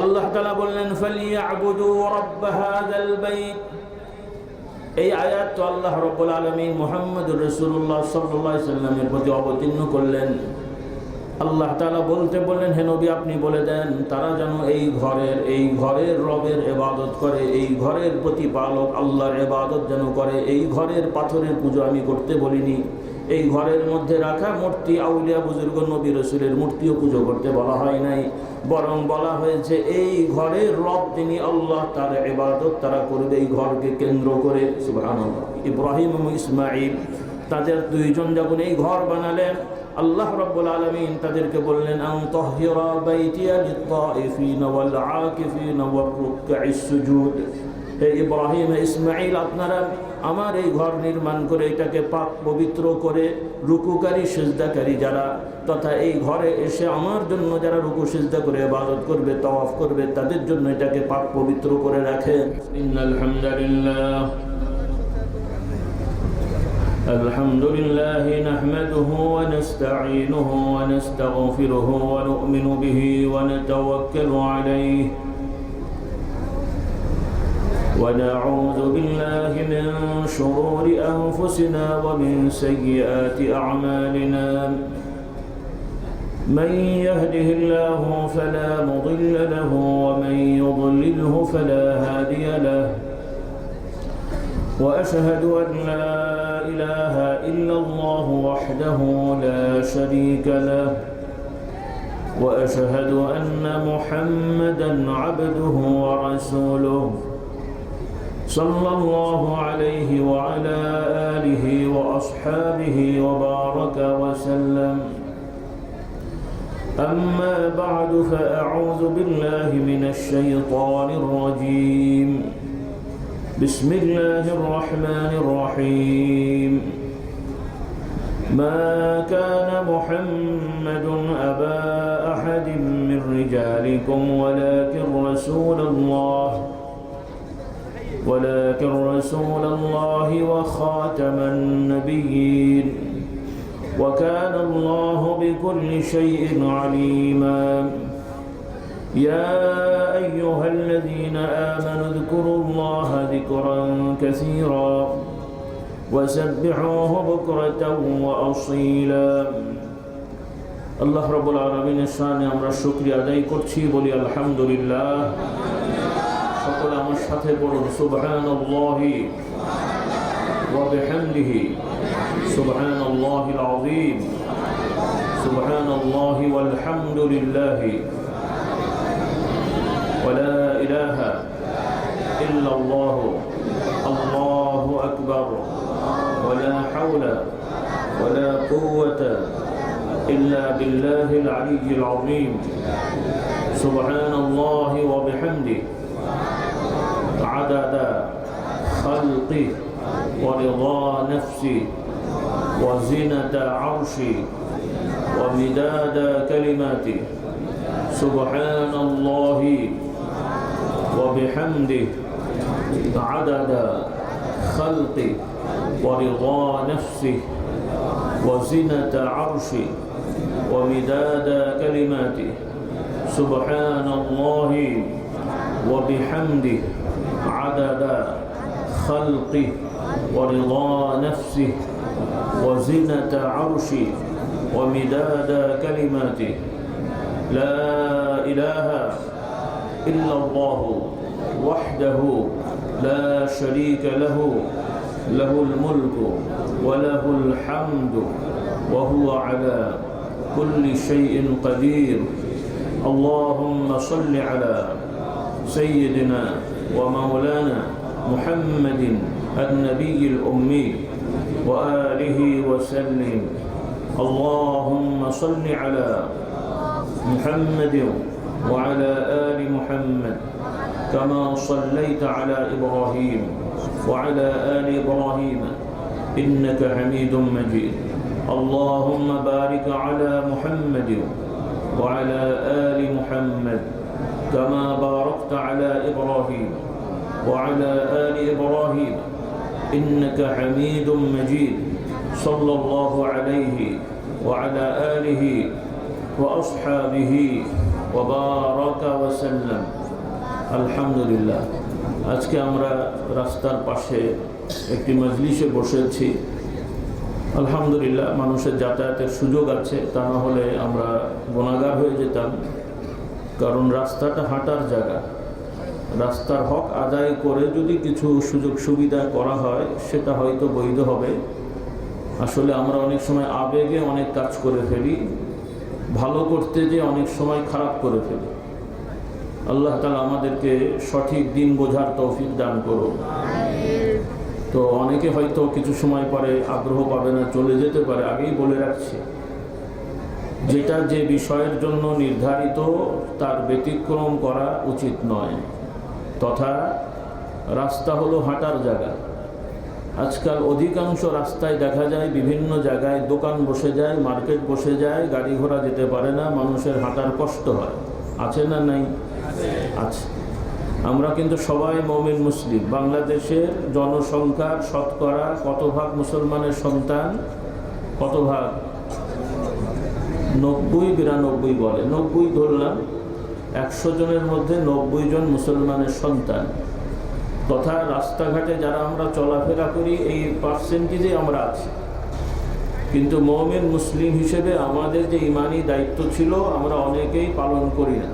আল্লাহ তাআলা বললেন ফালিয়াবুদু রাব্ব হাযাল বাইত। এই আয়াত তো আল্লাহ রাব্বুল আলামিন মুহাম্মদুর রাসূলুল্লাহ সাল্লাল্লাহু আলাইহি সাল্লামের প্রতি অবতীর্ণ করলেন। আল্লাহ তাআলা বলতে বললেন, হে নবী আপনি বলে দেন তারা যেন এই ঘরের রবের ইবাদত করে, এই ঘরের প্রতিপালক আল্লাহর ইবাদত যেন করে। এই ঘরের পাথরের পূজা আমি করতে বলিনি। এই ঘরের মধ্যে রাখা মূর্তি, আউলিয়া বুজুর্গ নবী রাসূলের মূর্তিও পুজো করতে বলা হয় নাই, বরং বলা হয়েছে এই ঘরের রব তিনি আল্লাহ, তার ইবাদত তারা করবে এই ঘরকে কেন্দ্র করে। সুবহানাল্লাহ। ইব্রাহিম এবং ইসমাঈল তাদের দুইজন যখন এই ঘর বানালেন, আল্লাহ রাব্বুল আলামিন তাদেরকে বললেন আন তাহহিরা বাইতিয়া লিত-তাইফিনা ওয়াল আকিফিনা ওয়ার রুকআইস সুজুদ। হে ইব্রাহিম, ইসমাঈল, আপনারা আমার এই ঘর নির্মাণ করে এটাকে পাক পবিত্র করে রুকুকারী সিজদাকারী যারা তথা এই ঘরে এসে আমার জন্য যারা রুকু সিজদা করে ইবাদত করবে, তাওয়াফ করবে, তাদের জন্য এটাকে পাক পবিত্র করে রাখেন। ইন্নাল হামদুলিল্লাহ الحمد لله نحمده ونستعينه ونستغفره ونؤمن به ونتوكل عليه ونعوذ بالله من شرور أنفسنا ومن سيئات أعمالنا من يهده الله فلا مضل له ومن يضلله فلا هادي له وأشهد أن لا إله إلا الله وحده لا شريك له وأشهد أن محمدًا عبده ورسوله صلى الله عليه وعلى آله وأصحابه وبارك وسلم. أما بعد فأعوذ بالله من الشيطان الرجيم. بسم الله الرحمن الرحيم. ما كان محمد أبا أحد من رجالكم ولكن رسول الله وخاتم النبيين وكان الله بكل شيء عليما. يا أيها الذين آمنوا اذكروا الله ذكرا كثيرا وسبحوه بكرة وأصيلا. আল্লাহ রাব্বুল আলামিনের শানে আমরা শুকরিয়া আদায় করছি, বলি আলহামদুলিল্লাহ। সকলে আমার সাথে বলুন সুবহানাল্লাহি ওয়া বিহামদিহি সুবহানাল্লাহিল আযীম সুবহানাল্লাহি ওয়াল হামদুলিল্লাহি ولا إله إلا الله الله أكبر ولا حول ولا قوة إلا بالله العلي العظيم. سبحان الله وبحمده عدد خلقه ورضا نفسه وزنة عرشه ومداد كلماته. سبحان الله وبحمده عدد خلقه ورضا نفسه وزنة عرشه ومداد كلماته. سبحان الله وبحمده عدد خلقه ورضا نفسه وزنة عرشه ومداد كلماته. لا إله إلا الله وحده لا شريك له له الملك وله الحمد وهو على كل شيء قدير. اللهم صل على سيدنا ومولانا محمد النبي الأمي وآله وسلم. اللهم صل على محمد وعلى آل محمد كما صليت على إبراهيم وعلى آل إبراهيم إنك حميد مجيد. اللهم بارك على محمد وعلى آل محمد كما باركت على إبراهيم وعلى آل إبراهيم إنك حميد مجيد. صلى الله عليه وعلى آله وأصحابه وبارك وسلم আলহামদুলিল্লাহ। আজকে আমরা রাস্তার পাশে একটি মজলিসে বসেছি। আলহামদুলিল্লাহ, মানুষের যাতায়াতের সুযোগ আছে, তা না হলে আমরা গুনাহগার হয়ে যেতাম। কারণ রাস্তাটা হাঁটার জায়গা, রাস্তার হক আদায় করে যদি কিছু সুযোগ সুবিধা করা হয় সেটা হয়তো বৈধ হবে। আসলে আমরা অনেক সময় আবেগে অনেক কাজ করে ফেলি, ভালো করতে যে অনেক সময় খারাপ করে ফেলি। আল্লাহ তাআলা আমাদেরকে সঠিক দিন বোঝার তৌফিক দান করুন। তো অনেকে হয়তো কিছু সময় পরে আগ্রহ পাবে না, চলে যেতে পারে। আগেই বলে রাখছি, যেটা যে বিষয়ের জন্য নির্ধারিত তার ব্যতিক্রম করা উচিত নয়। তথা রাস্তা হলো হাঁটার জায়গা। আজকাল অধিকাংশ রাস্তায় দেখা যায় বিভিন্ন জায়গায় দোকান বসে যায়, মার্কেট বসে যায়, গাড়ি ঘোড়া যেতে পারে না, মানুষের হাঁটার কষ্ট হয়। আছে না নাই? আছে। আমরা কিন্তু সবাই মুমিন মুসলিম। বাংলাদেশের জনসংখ্যার শতকরা কত ভাগ মুসলমানের সন্তান? কত ভাগ? 90-92 বলে, 90 ধরলাম। 100 জনের মধ্যে 90 জন মুসলমানের সন্তান। তথা রাস্তাঘাটে যারা আমরা চলাফেরা করি এই পার্সেন্টেজে আমরা আছি। কিন্তু মুমিন মুসলিম হিসেবে আমাদের যে ইমানি দায়িত্ব ছিল আমরা অনেকেই পালন করি না।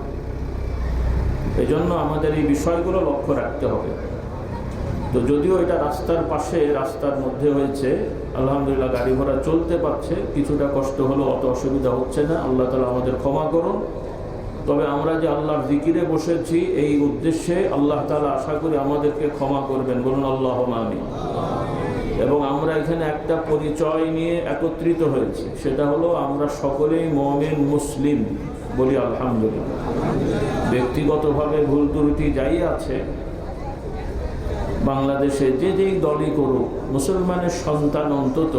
এজন্য আমাদের এই বিষয়গুলো লক্ষ্য রাখতে হবে। তো যদিও এটা রাস্তার পাশে, রাস্তার মধ্যে হয়েছে, আলহামদুলিল্লাহ গাড়ি ঘোড়া চলতে পারছে, কিছুটা কষ্ট হলো, অত অসুবিধা হচ্ছে না। আল্লাহ তাআলা আমাদের ক্ষমা করুন। তবে আমরা যে আল্লাহর জিকিরে বসেছি এই উদ্দেশ্যে আল্লাহ তাআলা আশা করি আমাদেরকে ক্ষমা করবেন। বলুন আল্লাহুম্মা আমিন। এবং আমরা এখানে একটা পরিচয় নিয়ে একত্রিত হয়েছি, সেটা হলো আমরা সকলেই মুমিন মুসলিম। বলি আলহামদুলিল্লাহ। ব্যক্তিগতভাবে ভুল ত্রুটি যাই আছে, বাংলাদেশে যে যেই দলই করুক, মুসলমানের সন্তান অন্তত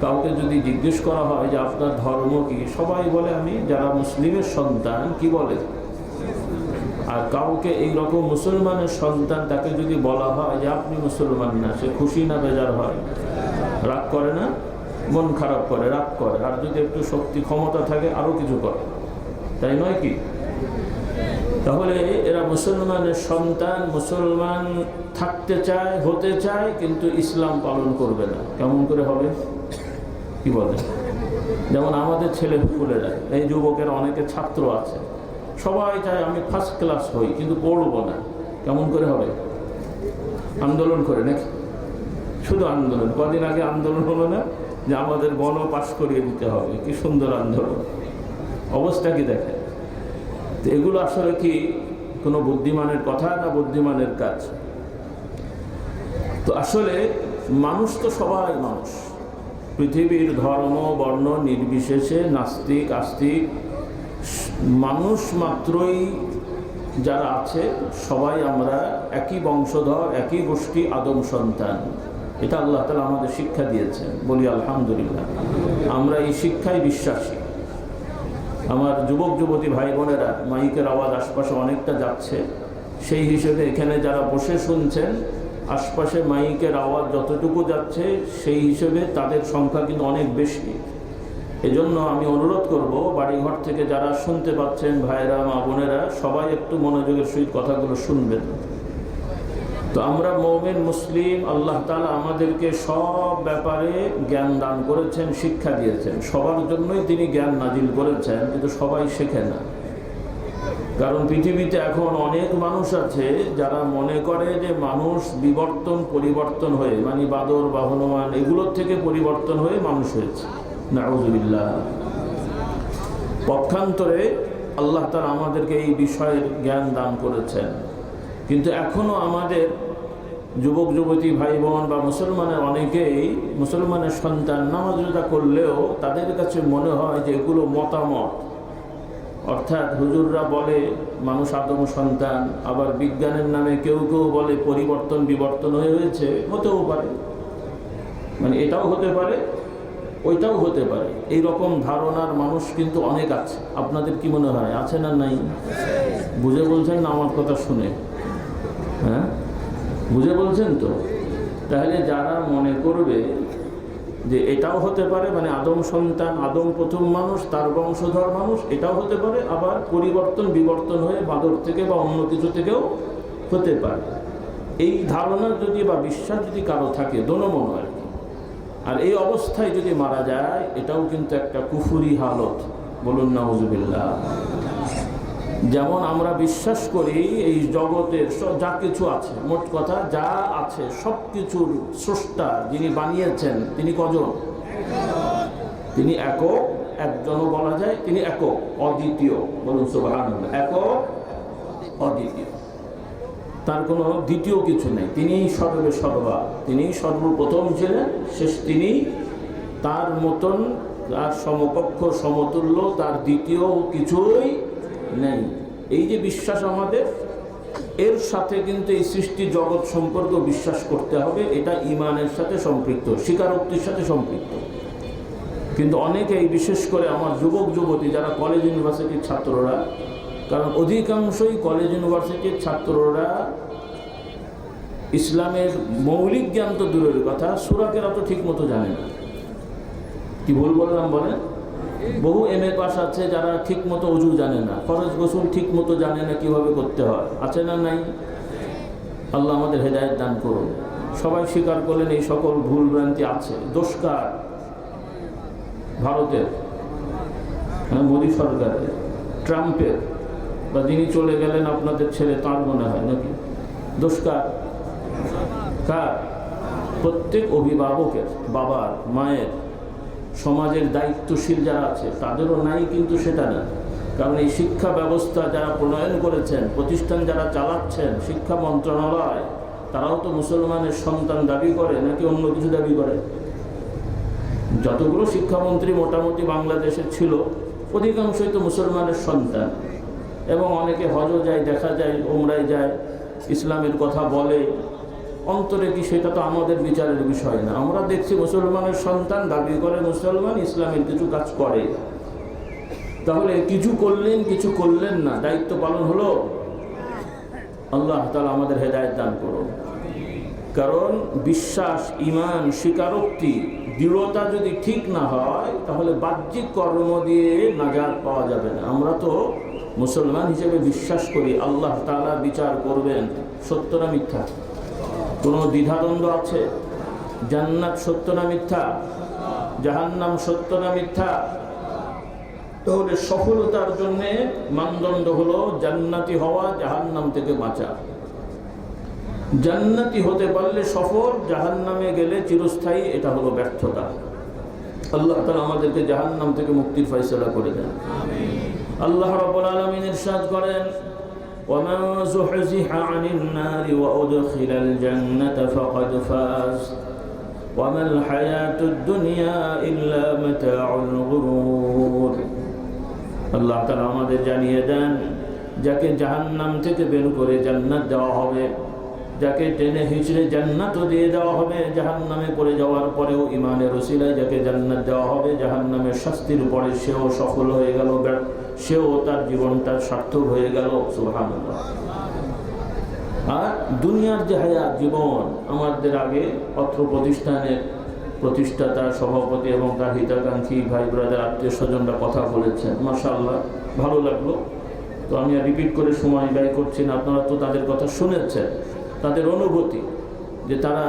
কাউকে যদি জিজ্ঞেস করা হয় যে আপনার ধর্ম কি, সবাই বলে আমি যারা মুসলিমের সন্তান। কি বলে? আর কাউকে এইরকম মুসলমানের সন্তান তাকে যদি বলা হয় যে আপনি মুসলমান না, সে খুশি না বেজার হয়? রাগ করে না? মন খারাপ করে, রাগ করে। আর যদি একটু শক্তি ক্ষমতা থাকে আরও কিছু করে, তাই নয় কি? তাহলে এরা মুসলমানের সন্তান, মুসলমান থাকতে চায়, হতে চায়, কিন্তু ইসলাম পালন করবে না। কেমন করে হবে? কি বলে? যেমন আমাদের ছেলে পুলেরা, এই যুবকের অনেকে ছাত্র আছে, সবাই চায় আমি ফার্স্ট ক্লাস হই, কিন্তু পড়বো না। কেমন করে হবে? আন্দোলন করে নাকি? শুধু আন্দোলন। কদিন আগে আন্দোলন হলো না যে আমাদের গণ পাস করিয়ে দিতে হবে? কি সুন্দর আন্দোলন! অবস্থা কি দেখে? তো এগুলো আসলে কি কোনো বুদ্ধিমানের কথা না বুদ্ধিমানের কাজ? তো আসলে মানুষ তো সবাই মানুষ, পৃথিবীর ধর্ম বর্ণ নির্বিশেষে, নাস্তিক আস্তিক, মানুষ মাত্রই যারা আছে সবাই আমরা একই বংশধর, একই গোষ্ঠী, আদম সন্তান। এটা আল্লাহ তাআলা আমাদের শিক্ষা দিয়েছেন। বলি আলহামদুলিল্লাহ। আমরা এই শিক্ষায় বিশ্বাসী। আমার যুবক যুবতী ভাই বোনেরা, মাইকের আওয়াজ আশপাশে অনেকটা যাচ্ছে, সেই হিসেবে এখানে যারা বসে শুনছেন, আশপাশে মাইকের আওয়াজ যতটুকু যাচ্ছে সেই হিসেবে তাদের সংখ্যা কিন্তু অনেক বেশি। এজন্য আমি অনুরোধ করব, বাড়িঘর থেকে যারা শুনতে পাচ্ছেন ভাইরা, মা বোনেরা, সবাই একটু মনোযোগের সহিত কথাগুলো শুনবেন। তো আমরা মুমিন মুসলিম, আল্লাহ তাআলা আমাদেরকে সব ব্যাপারে জ্ঞান দান করেছেন, শিক্ষা দিয়েছেন। সবার জন্যই তিনি জ্ঞান নাজিল করেছেন, কিন্তু সবাই শেখে না। কারণ পৃথিবীতে এখন অনেক মানুষ আছে যারা মনে করে যে মানুষ পরিবর্তন হয়ে, মানে বাদর বা হনুমান এগুলোর থেকে পরিবর্তন হয়ে মানুষ হয়েছে। নাউযুবিল্লাহ। পক্ষান্তরে আল্লাহ তাআলা আমাদেরকে এই বিষয়ের জ্ঞান দান করেছেন, কিন্তু এখনো আমাদের যুবক যুবতী ভাই বোন বা মুসলমানের অনেকেই, মুসলমানের সন্তান, নামাজ রোজা করলেও তাদের কাছে মনে হয় যে এগুলো মতামত। অর্থাৎ হুজুররা বলে মানুষ আদম সন্তান, আবার বিজ্ঞানের নামে কেউ কেউ বলে পরিবর্তন বিবর্তন হয়েছে। হতেও পারে, মানে এটাও হতে পারে, ওইটাও হতে পারে। এই রকম ধারণার মানুষ কিন্তু অনেক আছে। আপনাদের কি মনে হয়, আছে না নাই? বুঝে বলছেন না আমার কথা শুনে? হ্যাঁ, বুঝে বলছেন তো? তাহলে যারা মনে করবে যে এটাও হতে পারে, মানে আদম সন্তান, আদম প্রথম মানুষ, তার বংশধর মানুষ, এটাও হতে পারে। আবার পরিবর্তন বিবর্তন হয়ে বাদর থেকে বা অন্য কিছু থেকেও হতে পারে। এই ধারণা যদি বা বিশ্বাস যদি কারো থাকে, দোনোমনো আর কি, আর এই অবস্থায় যদি মারা যায়, এটাও কিন্তু একটা কুফুরি হালত। বলুন নাউজুবিল্লাহ। যেমন আমরা বিশ্বাস করি এই জগতের যা কিছু আছে, মোট কথা যা আছে সব কিছুর স্রষ্টা যিনি বানিয়েছেন তিনি কজন? তিনি একক, একজনও বলা যায় তিনি একক, অদ্বিতীয়। বলুন সুবহানাল্লাহ। একক, অদ্বিতীয়, তার কোনো দ্বিতীয় কিছু নেই। তিনি সর্বে সর্বা, তিনি সর্বপ্রথম ছিলেন, শেষ তিনি, তার মতন তার সমকক্ষ সমতুল্য তার দ্বিতীয় কিছুই নেই। এই যে বিশ্বাস আমাদের, এর সাথে কিন্তু এই সৃষ্টি জগৎ সম্পর্কে বিশ্বাস করতে হবে। এটা ঈমানের সাথে সম্পৃক্ত, স্বীকারোক্তির সাথে সম্পৃক্ত। কিন্তু অনেকেই, বিশেষ করে আমার যুবক যুবতী যারা কলেজ ইউনিভার্সিটির ছাত্ররা, কারণ অধিকাংশই কলেজ ইউনিভার্সিটির ছাত্ররা ইসলামের মৌলিক জ্ঞান তো দূরের কথা, সূরা কেরাত ঠিক মতো জানে না। কি ভুল বললাম বলেন? বহু এমএ পাস আছে যারা ঠিক মতো ওযু জানে না, ফরজ গোসল ঠিক মতো জানে না কিভাবে করতে হয়। আছে না নাই? আল্লাহ আমাদের হেদায়েত দান করুন। সবাই স্বীকার করলেন এই সকল ভুল ভ্রান্তি আছে। দোষ কার? ভারতের, মোদী সরকারের, ট্রাম্পের, বা যিনি চলে গেলেন আপনাদের ছেলে, তার মনে হয় নাকি? দোষ কার? কার? প্রত্যেক অভিভাবকের, বাবার, মায়ের, সমাজের দায়িত্বশীল যারা আছে তাদেরও নাই, কিন্তু সেটা না। কারণ এই শিক্ষা ব্যবস্থা যারা প্রণয়ন করেছেন, প্রতিষ্ঠান যারা চালাচ্ছেন, শিক্ষা মন্ত্রণালয়, তারাও তো মুসলমানের সন্তান দাবি করে নাকি অন্য কিছু দাবি করে? যতগুলো শিক্ষামন্ত্রী মোটামুটি বাংলাদেশে ছিল, অধিকাংশই তো মুসলমানের সন্তান। এবং অনেকে হজও যায়, দেখা যায়, উমরায় যায়, ইসলামের কথা বলে। অন্তরে কি সেটা তো আমাদের বিচারের বিষয় না। আমরা দেখছি মুসলমানের সন্তান দাবি করে মুসলমান, ইসলামের কিছু কাজ করে। তাহলে কিছু করলেন, কিছু করলেন না, দায়িত্ব পালন হলো? আল্লাহ তাআলা আমাদের হেদায়েত দান করুন। কারণ বিশ্বাস, ঈমান, স্বীকারোক্তি, দৃঢ়তা যদি ঠিক না হয়, তাহলে বাহ্যিক কর্ম দিয়ে নাজাত পাওয়া যাবে না। আমরা তো মুসলমান হিসেবে বিশ্বাস করি আল্লাহ তাআলা বিচার করবেন। সত্য না মিথ্যা? কোনো দ্বিধাদ্বন্দ্ব আছে? জান্নাত সত্য না মিথ্যা? জাহান্নাম সত্য না মিথ্যা? তাহলে সফলতার জন্যে মানদণ্ড হলো জান্নাতি হওয়া, জাহান্নাম থেকে বাঁচা। জান্নাতি হতে পারলে সফল, জাহান্নামে গেলে চিরস্থায়ী, এটা হলো ব্যর্থতা। আল্লাহ তাআলা আমাদেরকে জাহান্নাম থেকে মুক্তির ফয়সালা করে দেন। আল্লাহ রাব্বুল আলামিন ইরশাদ করেন, وَمَنْ زُحْزِحَ عَنِ النَّارِ وَأُدْخِلَ الْجَنَّةَ فَقَدْ فَازَ وَمَا الْحَيَاةُ الدُّنْيَا إِلَّا مَتَاعُ الْغُرُورِ। আল্লাহ তাআলা আমাদের জানিয়ে দেন, যাকে জাহান্নাম থেকে বের করে জান্নাত দেওয়া হবে, যাকে টেনে হিচড়ে জান্নাতও দিয়ে দেওয়া হবে, জাহান্নামে পড়ে যাওয়ার পরেও ঈমানের ওসিলায় যাকে জান্নাত দেওয়া হবে, জাহান্নামের শাস্তির পরে সেও সফল হয়ে গেল, সেও তার জীবনটা সার্থক হয়ে গেল। সুবহানাল্লাহ। আর দুনিয়ার যে হায়াত, জীবন, আমাদের আগে অত্র প্রতিষ্ঠানের প্রতিষ্ঠাতা, সভাপতি এবং তার হিতাকাঙ্ক্ষী ভাই ব্রাদার, আত্মীয় স্বজনরা কথা বলেছেন, মাশাআল্লাহ, ভালো লাগলো। তো আমি আর রিপিট করে সময় ব্যয় করছি না, আপনারা তো তাদের কথা শুনেছেন, তাদের অনুভূতি, যে তারা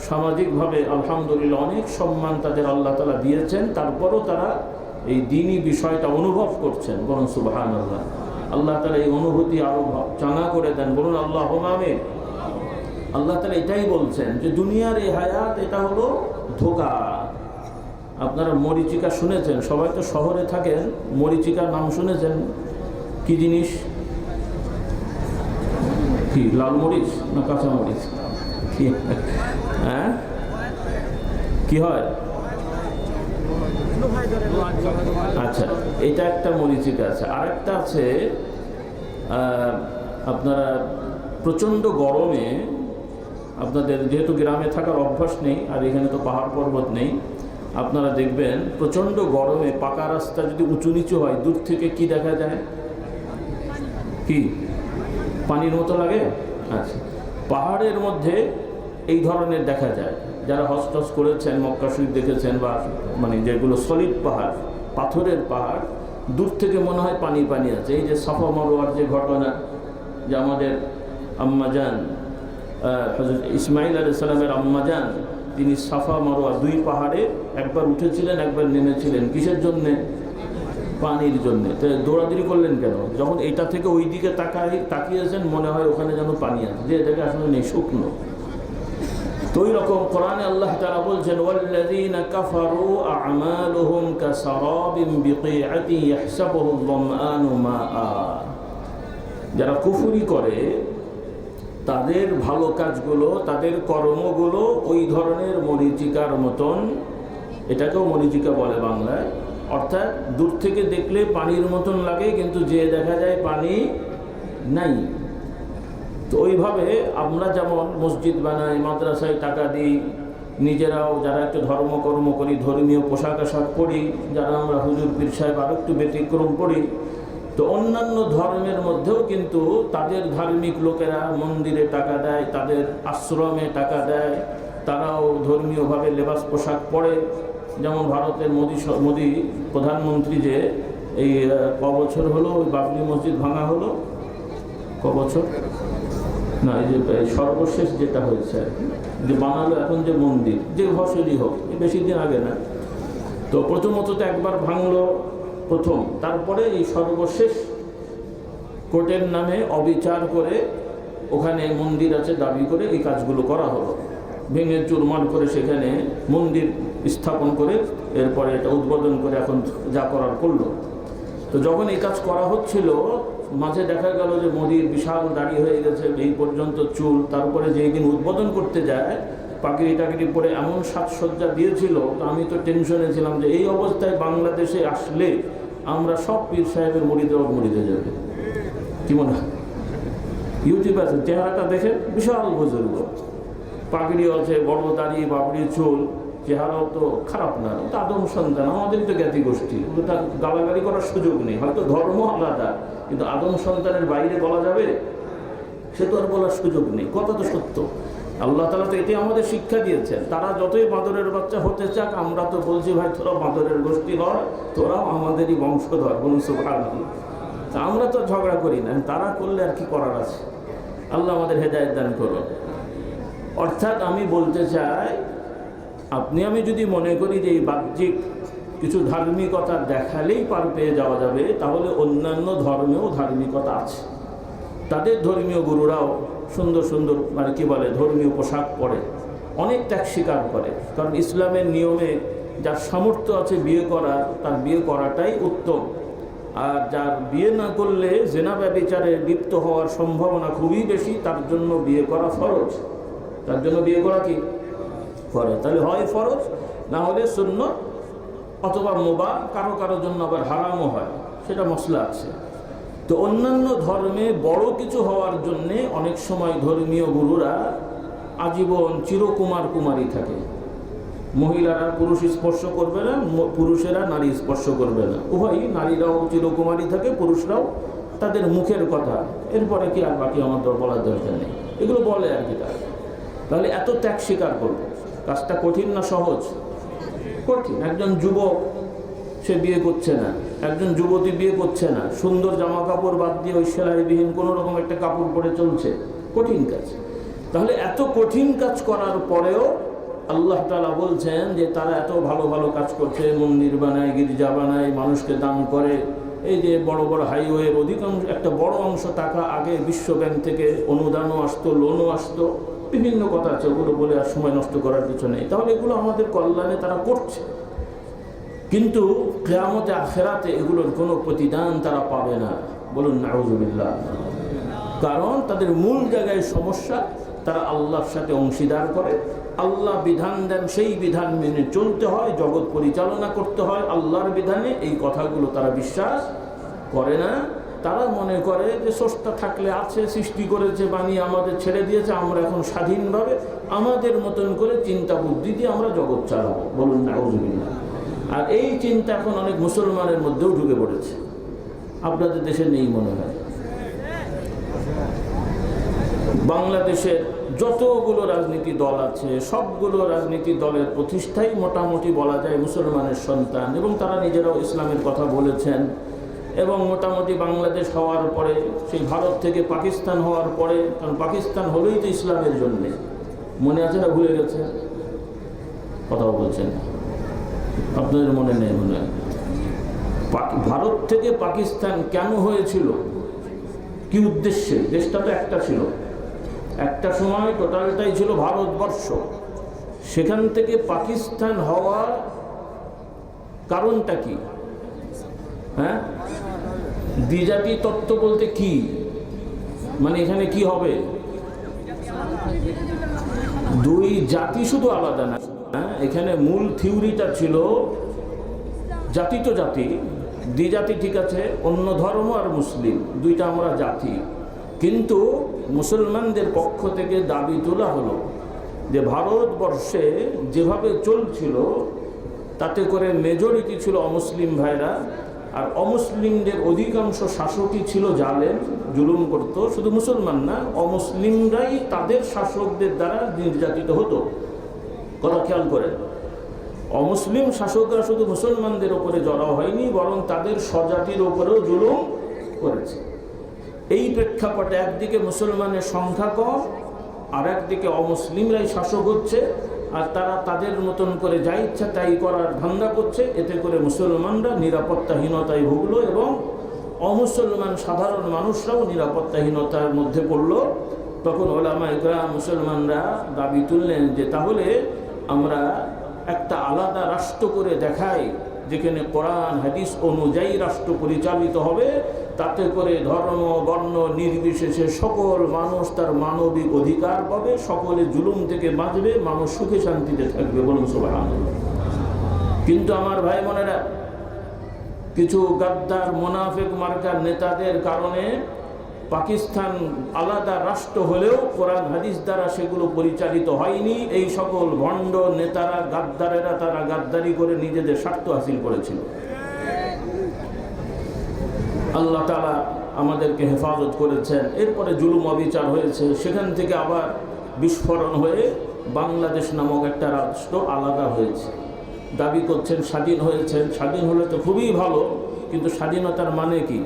সামাজিকভাবে আলহামদুলিল্লাহ অনেক সম্মান তাদের আল্লাহ তাআলা দিয়েছেন, তারপরও তারা এই দ্বীনি বিষয়টা অনুভব করছেন। বলুন সুবহানাল্লাহ। আল্লাহ তাআলা এই অনুভূতি আরো চাঙা করে দেন। বলুন আল্লাহুম্মা আমিন। আল্লাহ তাআলা এটাই বলছেন যে দুনিয়ার এই হায়াত, এটা হলো ধোঁকা। আপনারা মরিচিকা শুনেছেন, সবাই তো শহরে থাকেন, মরিচিকার নাম শুনেছেন? কি জিনিস? কি লাল মরিচ না কাঁচা মরিচ? কি হ্যাঁ, কি হয়? আচ্ছা, এটা একটা মরিচিকা আছে। আর একটা আছে, আপনারা প্রচণ্ড গরমে, আপনাদের যেহেতু গ্রামে থাকার অভ্যাস নেই, আর এখানে তো পাহাড় পর্বত নেই, আপনারা দেখবেন প্রচণ্ড গরমে পাকা রাস্তা যদি উঁচু নিচু হয়, দূর থেকে কি দেখা যায়? কি পানির মতো লাগে? আচ্ছা, পাহাড়ের মধ্যে এই ধরনের দেখা যায়। যারা হজ টজ করেছেন, মক্কা শরীফ দেখেছেন, বা মানে যেগুলো সলিড পাহাড়, পাথরের পাহাড়, দূর থেকে মনে হয় পানি পানি আছে। এই যে সাফা মারওয়ার যে ঘটনা, যে আমাদের আম্মাজান হযরত ইসমাইল আলাইহিস সালামের আম্মাজান, তিনি সাফা মারওয়া দুই পাহাড়ে একবার উঠেছিলেন, একবার নেমেছিলেন। কিসের জন্যে? পানির জন্যে। তো দৌড়াদৌড়ি করলেন কেন? যখন এটা থেকে ওই দিকে তাকিয়েছেন, মনে হয় ওখানে যেন পানি আছে, যে এটাকে আসলে নেই, শুকনো। তো ওই রকম কোরআনে আল্লাহ তাআলা বলছেন, ওয়াল্লাযীনা কাফারু আ'মালুহুম কাসারাবিন বিকিআতিন ইয়াহসাবুহু আয-যামআনু মাআ। যারা কুফরি করে তাদের ভালো কাজগুলো, তাদের কর্মগুলো ওই ধরনের মরীচিকার মতন, এটাকেও মরীচিকা বলে বাংলায়, অর্থাৎ দূর থেকে দেখলে পানির মতন লাগে, কিন্তু যে দেখা যায় পানি নাই। তো ওইভাবে আমরা যেমন মসজিদ বানাই, মাদ্রাসায় টাকা দিই, নিজেরাও যারা একটু ধর্মকর্ম করি, ধর্মীয় পোশাক আশাক পরি, যারা আমরা হুজুর পীর সাহেব আরও একটু ব্যতিক্রম পড়ি, তো অন্যান্য ধর্মের মধ্যেও কিন্তু তাদের ধার্মিক লোকেরা মন্দিরে টাকা দেয়, তাদের আশ্রমে টাকা দেয়, তারাও ধর্মীয়ভাবে লেবাস পোশাক পরে। যেমন ভারতের মোদি প্রধানমন্ত্রী যে এই কবছর হলো ওই বাবরি মসজিদ ভাঙা হলো, কবছর না, এই যে সর্বশেষ যেটা হয়েছে আর কি, যে বানালো এখন যে মন্দির, যে ভসলই হোক, বেশি দিন আগে না। তো প্রথমত তো একবার ভাঙলো প্রথম, তারপরে এই সর্বশেষ কোর্টের নামে অবিচার করে ওখানে মন্দির আছে দাবি করে এই কাজগুলো করা হলো, ভেঙে চুরমার করে সেখানে মন্দির স্থাপন করে এরপরে এটা উদ্বোধন করে এখন যা করার করলো। তো যখন এই কাজ করা হচ্ছিল, মাঝে দেখা গেল যে মোদির বিশাল দাড়ি হয়ে গেছে, এই পর্যন্ত চুল। তারপরে যেই দিন উদ্বোধন করতে যায়, পাগড়ি টাগড়ি পরে এমন সাজসজ্জা দিয়েছিল, তো আমি তো টেনশনে ছিলাম যে এই অবস্থায় বাংলাদেশে আসলে আমরা সব পীর সাহেবের মরিতে যাবে। কি মনে হয়? ইউটিউবে আছে, চেহারাটা দেখে বিশাল বুজুর্গ, পাগড়ি আছে, বড় দাড়ি, বাবড়ি চুল, চেহারাও তো খারাপ না, তো আদম সন্তান, আমাদের তো জ্ঞাতি গোষ্ঠী, ওটা গালাগালি করার সুযোগ নেই। হয়তো ধর্ম আলাদা, কিন্তু আদম সন্তানের বাইরে বলা যাবে? সে তো আর বলার সুযোগ নেই। কথা তো সত্য। আল্লাহ তাআলা তো এটি আমাদের শিক্ষা দিয়েছেন। তারা যতই বাঁদরের বাচ্চা হতে চাক, আমরা তো বলছি ভাই তোরা বাঁদরের গোষ্ঠী নয়, তোরাও আমাদেরই বংশধর। বলুন সুবহানাল্লাহ। আমরা তো ঝগড়া করি না, তারা করলে আর কি করার আছে? আল্লাহ আমাদের হেদায়েত দান করুন। অর্থাৎ আমি বলতে চাই, আপনি আমি যদি মনে করি যে এই বাহ্যিক কিছু ধার্মিকতা দেখালেই পার পেয়ে যাওয়া যাবে, তাহলে অন্যান্য ধর্মেও ধার্মিকতা আছে। তাদের ধর্মীয় গুরুরাও সুন্দর সুন্দর মানে কি বলে ধর্মীয় পোশাক পরে, অনেক ত্যাগ স্বীকার করে। কারণ ইসলামের নিয়মে যার সামর্থ্য আছে বিয়ে করার, তার বিয়ে করাটাই উত্তম। আর যার বিয়ে না করলে জেনা ব্যভিচারে লিপ্ত হওয়ার সম্ভাবনা খুবই বেশি, তার জন্য বিয়ে করা ফরজ। তার জন্য বিয়ে করা কি ফরজ? তাহলে হয় ফরজ, না হলে সুন্নাত, অথবা মুবাহ, কারো কারো জন্য আবার হারামও হয়, সেটা মসলা আছে। তো অন্যান্য ধর্মে বড় কিছু হওয়ার জন্যে অনেক সময় ধর্মীয় গুরুরা আজীবন চিরকুমার কুমারী থাকে। মহিলারা পুরুষ স্পর্শ করবে না, পুরুষেরা নারী স্পর্শ করবে না, উভয়ই, নারীরাও চিরকুমারী থাকে, পুরুষরাও। তাদের মুখের কথা, এরপরে কি আর বাকি আমার বলার দরকার নেই, এগুলো বলে আর কি। তাহলে এত ত্যাগ স্বীকার করবে, কাজটা কঠিন না সহজ? কঠিন। একজন যুবক সে বিয়ে করছে না, একজন যুবতী বিয়ে করছে না, সুন্দর জামা কাপড় বাদ দিয়ে ওই সেলাইবিহীন কোনো রকম একটা কাপড় পরে চলছে, কঠিন কাজ। তাহলে এত কঠিন কাজ করার পরেও আল্লাহ তাআলা বলছেন যে তারা এত ভালো ভালো কাজ করছে, মন্দির বানায়, গির্জা বানায়, মানুষকে দান করে। এই যে বড় বড় হাইওয়ের অধিকাংশ, একটা বড় অংশ টাকা আগে বিশ্ব ব্যাংক থেকে অনুদানও আসতো, লোনও আসতো, বিভিন্ন কথা আছে, ওগুলো বলে আর সময় নষ্ট করার কিছু নেই। তাহলে এগুলো আমাদের কল্যাণে তারা করছে, কিন্তু কিয়ামতে আখিরাতে এগুলোর কোনো প্রতিদান তারা পাবে না। বলুন নাউযুবিল্লাহ। কারণ তাদের মূল জায়গায় সমস্যা, তারা আল্লাহর সাথে অংশীদার করে। আল্লাহ বিধান দেন, সেই বিধান মেনে চলতে হয়, জগৎ পরিচালনা করতে হয় আল্লাহর বিধানে। এই কথাগুলো তারা বিশ্বাস করে না। তারা মনে করে যে স্রষ্টা থাকলে আছে, সৃষ্টি করেছে, বানিয়ে আমাদের ছেড়ে দিয়েছে, আমরা এখন স্বাধীনভাবে আমাদের মতন করে চিন্তা বুদ্ধি দিয়ে আমরা জগৎ চালাবো। বলুন নাউযুবিল্লাহ। আর এই চিন্তা এখন অনেক মুসলমানের মধ্যেও ঢুকে পড়েছে। আপনাদের দেশে নেই মনে হয়। বাংলাদেশের যতগুলো রাজনীতি দল আছে সবগুলো রাজনীতি দলের প্রতিষ্ঠাই মোটামুটি বলা যায় মুসলমানের সন্তান, এবং তারা নিজেরাও ইসলামের কথা বলেছেন। এবং মোটামুটি বাংলাদেশ হওয়ার পরে, সেই ভারত থেকে পাকিস্তান হওয়ার পরে, কারণ পাকিস্তান হলোই তো ইসলামের জন্যে, মনে আছে না ভুলে গেছে? কথাও বলছেন না, আপনাদের মনে নেই মনে হয়। ভারত থেকে পাকিস্তান কেন হয়েছিল, কি উদ্দেশ্যে? দেশটা তো একটা ছিল, একটা সময় টোটালটাই ছিল ভারতবর্ষ। সেখান থেকে পাকিস্তান হওয়ার কারণটা কি? হ্যাঁ, দ্বিজাতি তত্ত্ব বলতে কি মানে? এখানে কি হবে? দুই জাতি শুধু আলাদা না, এখানে মূল থিওরিটা ছিল জাতি তো জাতি, দ্বিজাতি ঠিক আছে, অন্য ধর্ম আর মুসলিম দুইটা আমরা জাতি। কিন্তু মুসলমানদের পক্ষ থেকে দাবি তোলা হলো যে ভারতবর্ষে যেভাবে চলছিল তাতে করে মেজরিটি ছিল অমুসলিম ভাইরা, আর অমুসলিমদের অধিকাংশ শাসকই ছিল জালেম, জুলুম করত। শুধু মুসলমান না, অমুসলিমরাই তাদের শাসকদের দ্বারা নির্যাতিত হতো। কথা খেয়াল করেন, অমুসলিম শাসকরা শুধু মুসলমানদের উপরে জড়াও হয়নি, বরং তাদের স্বজাতির উপরেও জুলুম করেছে। এই প্রেক্ষাপটে একদিকে মুসলমানের সংখ্যা কম, আর একদিকে অমুসলিমরাই শাসক হচ্ছে, আর তারা তাদের মতন করে যা ইচ্ছা তাই করার ধান্দা করছে। এতে করে মুসলমানরা নিরাপত্তাহীনতায় ভুগলো এবং অমুসলমান সাধারণ মানুষরাও নিরাপত্তাহীনতার মধ্যে পড়ল। তখন ওলামায়ে কেরাম মুসলমানরা দাবি তুললেন যে তাহলে আমরা একটা আলাদা রাষ্ট্র করে দেখাই, যেখানে কোরআন হাদিস অনুযায়ী রাষ্ট্র পরিচালিত হবে, তাতে করে ধর্ম বর্ণ নির্বিশেষে সকল মানুষ তার মানবিক অধিকার পাবে, সকলে জুলুম থেকে বাঁচবে, মানুষ সুখে শান্তিতে থাকবে। বলুন সুবহানাল্লাহ। কিন্তু আমার ভাই বোনেরা, কিছু গাদ্দার মুনাফিক মার্কার নেতাদের কারণে পাকিস্তান আলাদা রাষ্ট্র হলেও কোরআন হাদিস দ্বারা সেগুলো পরিচালিত হয়নি। এই সকল ভণ্ড নেতারা, গাদ্দারেরা, তারা গাদ্দারি করে নিজেদের স্বার্থ হাসিল করেছিল। আল্লাহ তাআলা আমাদেরকে হেফাজত করেছেন। এরপরে জুলুম অবিচার হয়েছে, সেখান থেকে আবার বিস্ফোরণ হয়ে বাংলাদেশ নামক একটা রাষ্ট্র আলাদা হয়েছে। দাবি করছেন স্বাধীন হয়েছেন, স্বাধীন হলে তো খুবই ভালো, কিন্তু স্বাধীনতার মানে কি?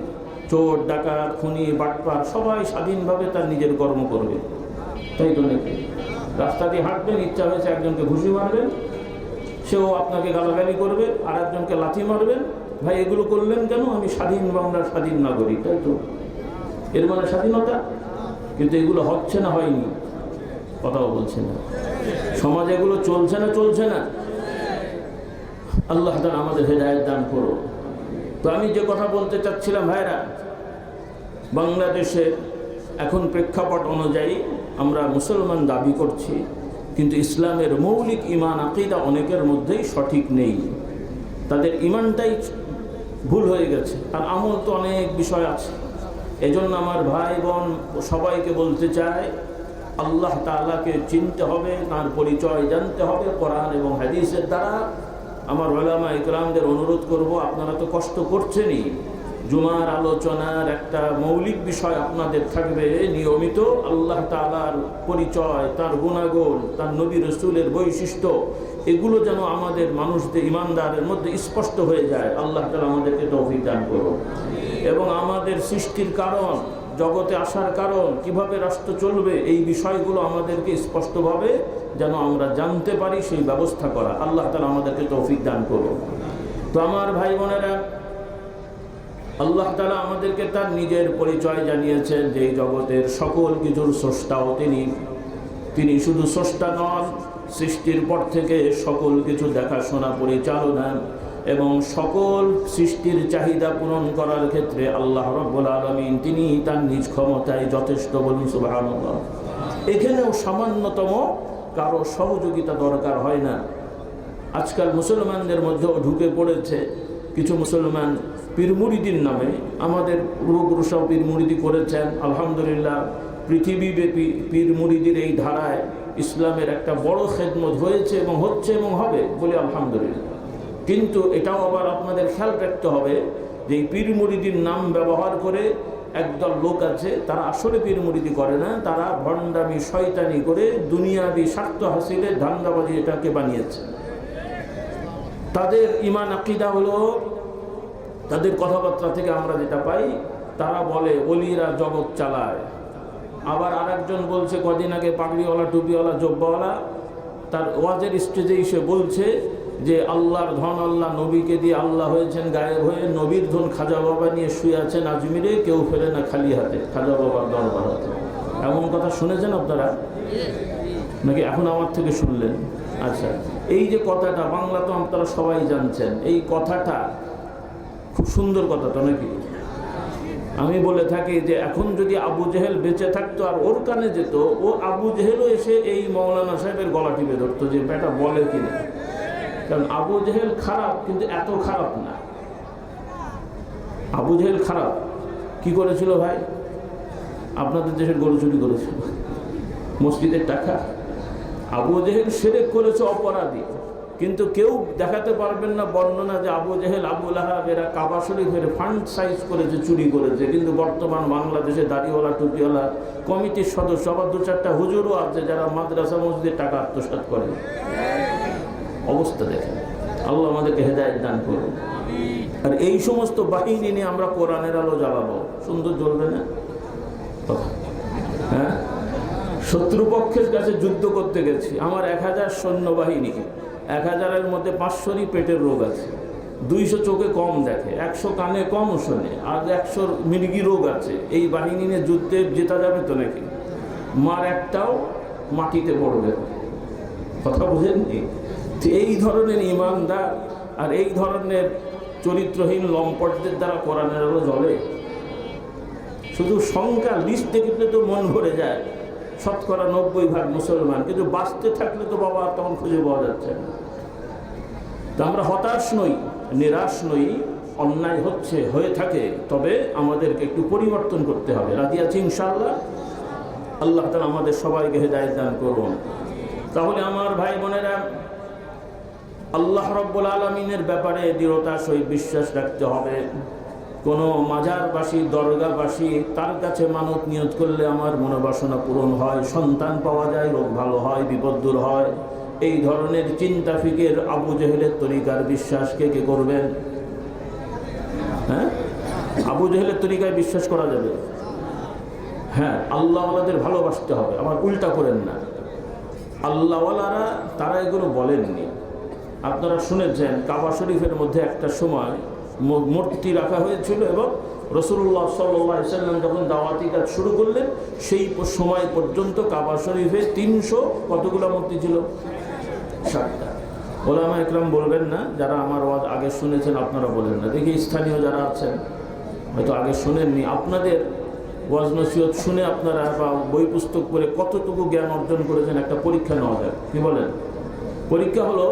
চোর ডাকাত খুনি বাটপার সবাই স্বাধীনভাবে তার নিজের কর্ম করবে, তাই তো নাকি? রাস্তা দিয়ে হাঁটবেন, ইচ্ছা হয়েছে একজনকে ঘুষি মারবেন, সেও আপনাকে গালাগালি করবে, আর একজনকে লাথি মারবেন। ভাই এগুলো করলেন কেন? আমি স্বাধীন বাংলার স্বাধীন নাগরিক, তাই তো? এর মানে স্বাধীনতা? কিন্তু এগুলো হচ্ছে না, হয়নি? কথাও বলছে না। সমাজে এগুলো চলছে না, চলছে না? আল্লাহ তাআলা আমাদের হেদায়েত দান করো। তো আমি যে কথা বলতে চাচ্ছিলাম ভাইরা, বাংলাদেশের এখন প্রেক্ষাপট অনুযায়ী আমরা মুসলমান দাবি করছি, কিন্তু ইসলামের মৌলিক ঈমান আকীদা অনেকের মধ্যেই সঠিক নেই, তাদের ঈমানটাই ভুল হয়ে গেছে। আর আমল তো অনেক বিষয় আছে। এজন্য আমার ভাই বোন সবাইকে বলতে চাই, আল্লাহ তাআলাকে চিনতে হবে, তার পরিচয় জানতে হবে কোরআন এবং হাদিসের দ্বারা। আমার উলামায়ে কেরামদের অনুরোধ করব, আপনারা তো কষ্ট করছেনই, জুমার আলোচনার একটা মৌলিক বিষয় আপনাদের থাকবে নিয়মিত আল্লাহ তাআলার পরিচয়, তার গুণাগুণ, তার নবী রাসূলের বৈশিষ্ট্য, এগুলো যেন আমাদের মানুষদের ইমানদারের মধ্যে স্পষ্ট হয়ে যায়। আল্লাহ তাআলা আমাদেরকে তৌফিক দান করুন। এবং আমাদের সৃষ্টির কারণ, জগতে আসার কারণ, কিভাবে রাষ্ট্র চলবে, এই বিষয়গুলো আমাদেরকে স্পষ্টভাবে যেন আমরা জানতে পারি, সেই ব্যবস্থা করা। আল্লাহ তাআলা আমাদেরকে তৌফিক দান করুন। তো আমার ভাই বোনেরা, আল্লাহ তাআলা আমাদেরকে তার নিজের পরিচয় জানিয়েছেন যে এই জগতের সকল কিছুর স্রষ্টাও তিনি শুধু স্রষ্টা নন, সৃষ্টির পর থেকে সকল কিছু দেখাশোনা, পরিচালনা এবং সকল সৃষ্টির চাহিদা পূরণ করার ক্ষেত্রে আল্লাহ রাব্বুল আলামিন তিনি তার নিজ ক্ষমতায় যথেষ্ট। বলুন সুবহানাল্লাহ। এখানেও সামান্যতম কারো সহযোগিতা দরকার হয় না। আজকাল মুসলমানদের মধ্যেও ঢুকে পড়েছে কিছু মুসলমান পীর মুরিদির নামে। আমাদের পূর্বপুরুষরাও পীর মুরিদি করেছেন, আলহামদুলিল্লাহ। পৃথিবীব্যাপী পীর মুরিদির এই ধারায় ইসলামের একটা বড় খেদমত হয়েছে এবং হচ্ছে এবং হবে বলে আলহামদুলিল্লাহ। কিন্তু এটাও আবার আপনাদের খেয়াল রাখতে হবে যে এই পীর মুরিদির নাম ব্যবহার করে একদল লোক আছে, তারা আসলে পীর মুরিদি করে না, তারা ভণ্ডামি শয়তানি করে দুনিয়াবি স্বার্থ হাসিলে ধান্দাবাজি এটাকে বানিয়েছে। তাদের ঈমান আকীদা হলো, তাদের কথাবার্তা থেকে আমরা যেটা পাই, তারা বলে ওলিরা জগৎ চালায়। আবার আরেকজন বলছে, কদিন আগে পাগড়িওয়ালা টুপিওয়ালা জব্বাওয়ালা তার ওয়াজের স্টেজে এসে বলছে যে আল্লাহর ধন আল্লাহ নবীকে দিয়ে আল্লাহ হয়েছেন গায়েব হয়ে, নবীর ধন খাজা বাবা নিয়ে শুয়ে আছেন আজমিরে, কেউ ফেলে না খালি হাতে খাজা বাবার দরবার হাতে। এমন কথা শুনেছেন আপনারা নাকি এখন আমার থেকে শুনলেন? আচ্ছা, এই যে কথাটা বাংলা তো আপনারা সবাই জানছেন, এই কথাটা খুব সুন্দর কথা তো নাকি? আমি বলে থাকি যে এখন যদি আবু জেহেল বেঁচে থাকতো আর ওর কানে যেত, ও আবু জেহেলও এসে এই মৌলানা সাহেবের গলা টিপে ধরতো যে বেটা বলে কিনা। কারণ আবু জেহেল খারাপ, কিন্তু এত খারাপ না। আবু জেহেল খারাপ কি করেছিল ভাই? আপনাদের দেশের গরু চুরি করেছিল, মসজিদের টাকা। আবু জেহেল শিরক করেছে, অপরাধী, কিন্তু কেউ দেখাতে পারবেন না বর্ণনা যে আবু জেহেল আবু লাহাব এরা কাবা শরীফের ফান্ড সাইজ করেছে, চুরি করেছে। কিন্তু বর্তমান বাংলাদেশে দাড়িওয়ালা টুপিওয়ালা কমিটির সদস্য, আবার 2-4টা হুজুরও আছে যারা মাদ্রাসা মসজিদের টাকা আত্মসাৎ করে। অবস্থা দেখেন, আল্লাহ আমাদেরকে হেদায়েত দান করুন। আর এই সমস্ত বাহিনী নিয়ে আমরা কোরআনের আলো জ্বালাবো, সুন্দর জ্বলবে না? হ্যাঁ, শত্রুপক্ষের কাছে যুদ্ধ করতে গেছি, আমার 1000 সৈন্যবাহিনী, 1000-এর মধ্যে 500-ই পেটের রোগ আছে, 200 চোখে কম দেখে, 100 কানে কম শোনে, আর 100 মৃগী রোগ আছে। এই বাহিনী নিয়ে যুদ্ধে জেতা যাবে তো নাকি? মার একটাও মাটিতে পড়বে। কথা বুঝেননি? এই ধরনের ইমানদার আর এই ধরনের চরিত্রহীন লম্পটদের দ্বারা কোরআনের আলো জ্বলে। শুধু সংখ্যা লিস্ট দেখলে তো মন ভরে যায়, 90% মুসলমান, কিন্তু বাঁচতে থাকলে তো বাবা তখন খুঁজে পাওয়া যাচ্ছে না। তা আমরা হতাশ নই, নিরাশ নই। অন্যায় হচ্ছে, হয়ে থাকে, তবে আমাদেরকে একটু পরিবর্তন করতে হবে। রাজি আছি ইনশাআল্লাহ? আল্লাহ তাআলা আমাদের সবাইকে হেদায়েত দান করুন। তাহলে আমার ভাই বোনেরা, আল্লাহ রাব্বুল আলামিনের ব্যাপারে দৃঢ়তার সহিত বিশ্বাস রাখতে হবে। কোনো মাজারবাসী, দরগাবাসী, তার কাছে মানত নিয়ত করলে আমার মনোবাসনা পূরণ হয়, সন্তান পাওয়া যায়, রোগ ভালো হয়, বিপদ দূর হয়, এই ধরনের চিন্তা ফিকের আবু জেহেলের তরিকার বিশ্বাস কে কে করবেন? হ্যাঁ, আবু জেহেলের তরিকায় বিশ্বাস করা যাবে? হ্যাঁ, আল্লাহওয়ালাদের ভালোবাসতে হবে, আবার উল্টা করেন না। আল্লাহওয়ালারা তারা এগুলো বলেননি। আপনারা শুনেছেন কাবা শরীফের মধ্যে একটা সময় মূর্তি রাখা হয়েছিল, এবং রাসূলুল্লাহ সাল্লাল্লাহু আলাইহি ওয়াসাল্লাম যখন দাওয়াতি কাজ শুরু করলেন সেই সময় পর্যন্ত কাবা শরীফে 300 কতগুলো মূর্তি ছিল? 60টা। ওলামা একরাম বলবেন না, যারা আমার ওয়াজ আগে শুনেছেন আপনারা বলেন না। দেখি স্থানীয় যারা আছেন হয়তো আগে শুনেননি, আপনাদের ওয়াজ নসিহত শুনে আপনারা বা বই পুস্তক পড়ে কতটুকু জ্ঞান অর্জন করেছেন একটা পরীক্ষা নেওয়া যায়। কি বলেন? পরীক্ষা হলো,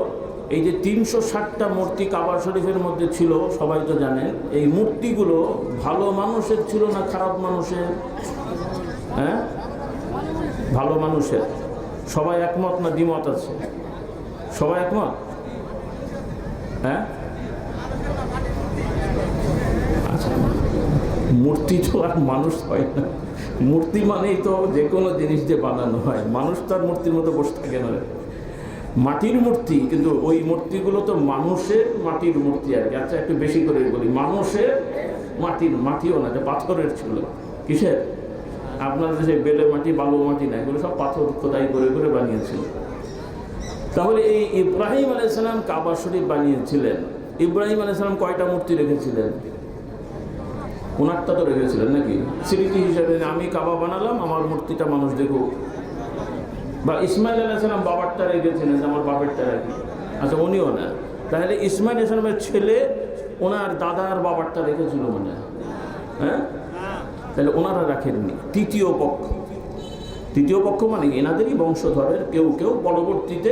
এই যে 360টা মূর্তি কাবা শরীফের মধ্যে ছিল, সবাই তো জানেন, এই মূর্তিগুলো ভালো মানুষের ছিল না খারাপ মানুষের? হ্যাঁ, ভালো মানুষের। সবাই একমত না দ্বিমত আছে? সবাই একমত? হ্যাঁ, আচ্ছা, মূর্তি তো আর মানুষ হয় না। মূর্তি মানেই তো যে কোনো জিনিস যে বানানো হয়, মানুষ তার মূর্তির মতো বসে থাকে না। মাটির মূর্তি, কিন্তু ওই মূর্তিগুলো তো মানুষের মাটির মূর্তি আর কি। আচ্ছা, একটু বেশি করে বলি, মানুষের মাটির, মাটিও না, যে পাথরের ছিল। কিসের? আপনাদের দেশে বেলে মাটি, বালু মাটি না, এগুলো সব পাথর খোদাই করে করে বানিয়েছিল। তাহলে এই ইব্রাহিম আলাইহিস সালাম কাবা শরীফ বানিয়েছিলেন। ইব্রাহিম আলাইহিস সালাম কয়টা মূর্তি রেখেছিলেন? 59টা তো রেখেছিলেন নাকি? স্মৃতি হিসাবে আমি কাবা বানালাম, আমার মূর্তিটা মানুষ দেখুক। বা ইসমাইল আলাইহিস সালাম বাবারটা রেখেছিলেন, আমার বাপেরটা রাখি। আচ্ছা, উনিও না। তাহলে ইসমাইল আলাইহিস সালামের ছেলে ওনার দাদার বাবারটা রেখেছিল মনে হয়। হ্যাঁ, তাহলে ওনারা রাখেননি। তৃতীয় পক্ষ মানে এনাদেরই বংশধরের কেউ কেউ পরবর্তীতে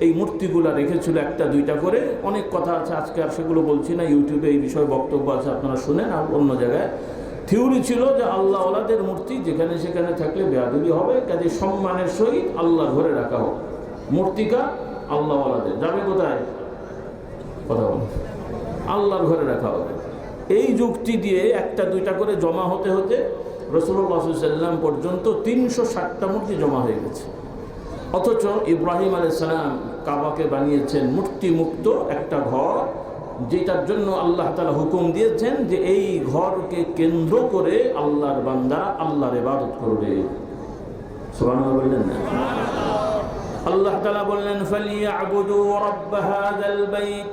এই মূর্তিগুলা রেখেছিল 1-2টা করে। অনেক কথা আছে, আজকে আর সেগুলো বলছি না। ইউটিউবে এই বিষয়ে বক্তব্য আছে, আপনারা শুনেন। আর অন্য জায়গায় থিওরি ছিল যে আল্লাহওয়ালাদের মূর্তি যেখানে সেখানে থাকলে বেয়াদবি হবে, কাজে সম্মানের সহিত আল্লাহর ঘরে রাখা হোক। মূর্তিকা আল্লাহওয়ালাদের যাবে কোথায়? কথা বল, আল্লাহর ঘরে রাখা হবে। এই যুক্তি দিয়ে একটা দুইটা করে জমা হতে হতে রাসূলুল্লাহ সাল্লাল্লাহু আলাইহি ওয়াসাল্লাম পর্যন্ত 360টা মূর্তি জমা হয়ে গেছে। অথচ ইব্রাহিম আলাইহিস সালাম কাবাকে বানিয়েছেন মূর্তি মুক্ত একটা ঘর, যেটার জন্য আল্লাহ তাআলা হুকুম দিয়েছেন যে এই ঘরকে কেন্দ্র করে আল্লাহর বান্দা আল্লাহর ইবাদত করবে। সুবহানাল্লাহ বললেন না? আল্লাহ তাআলা বললেন ফালিয়াবুদু রাব্ব হাযাল বাইত।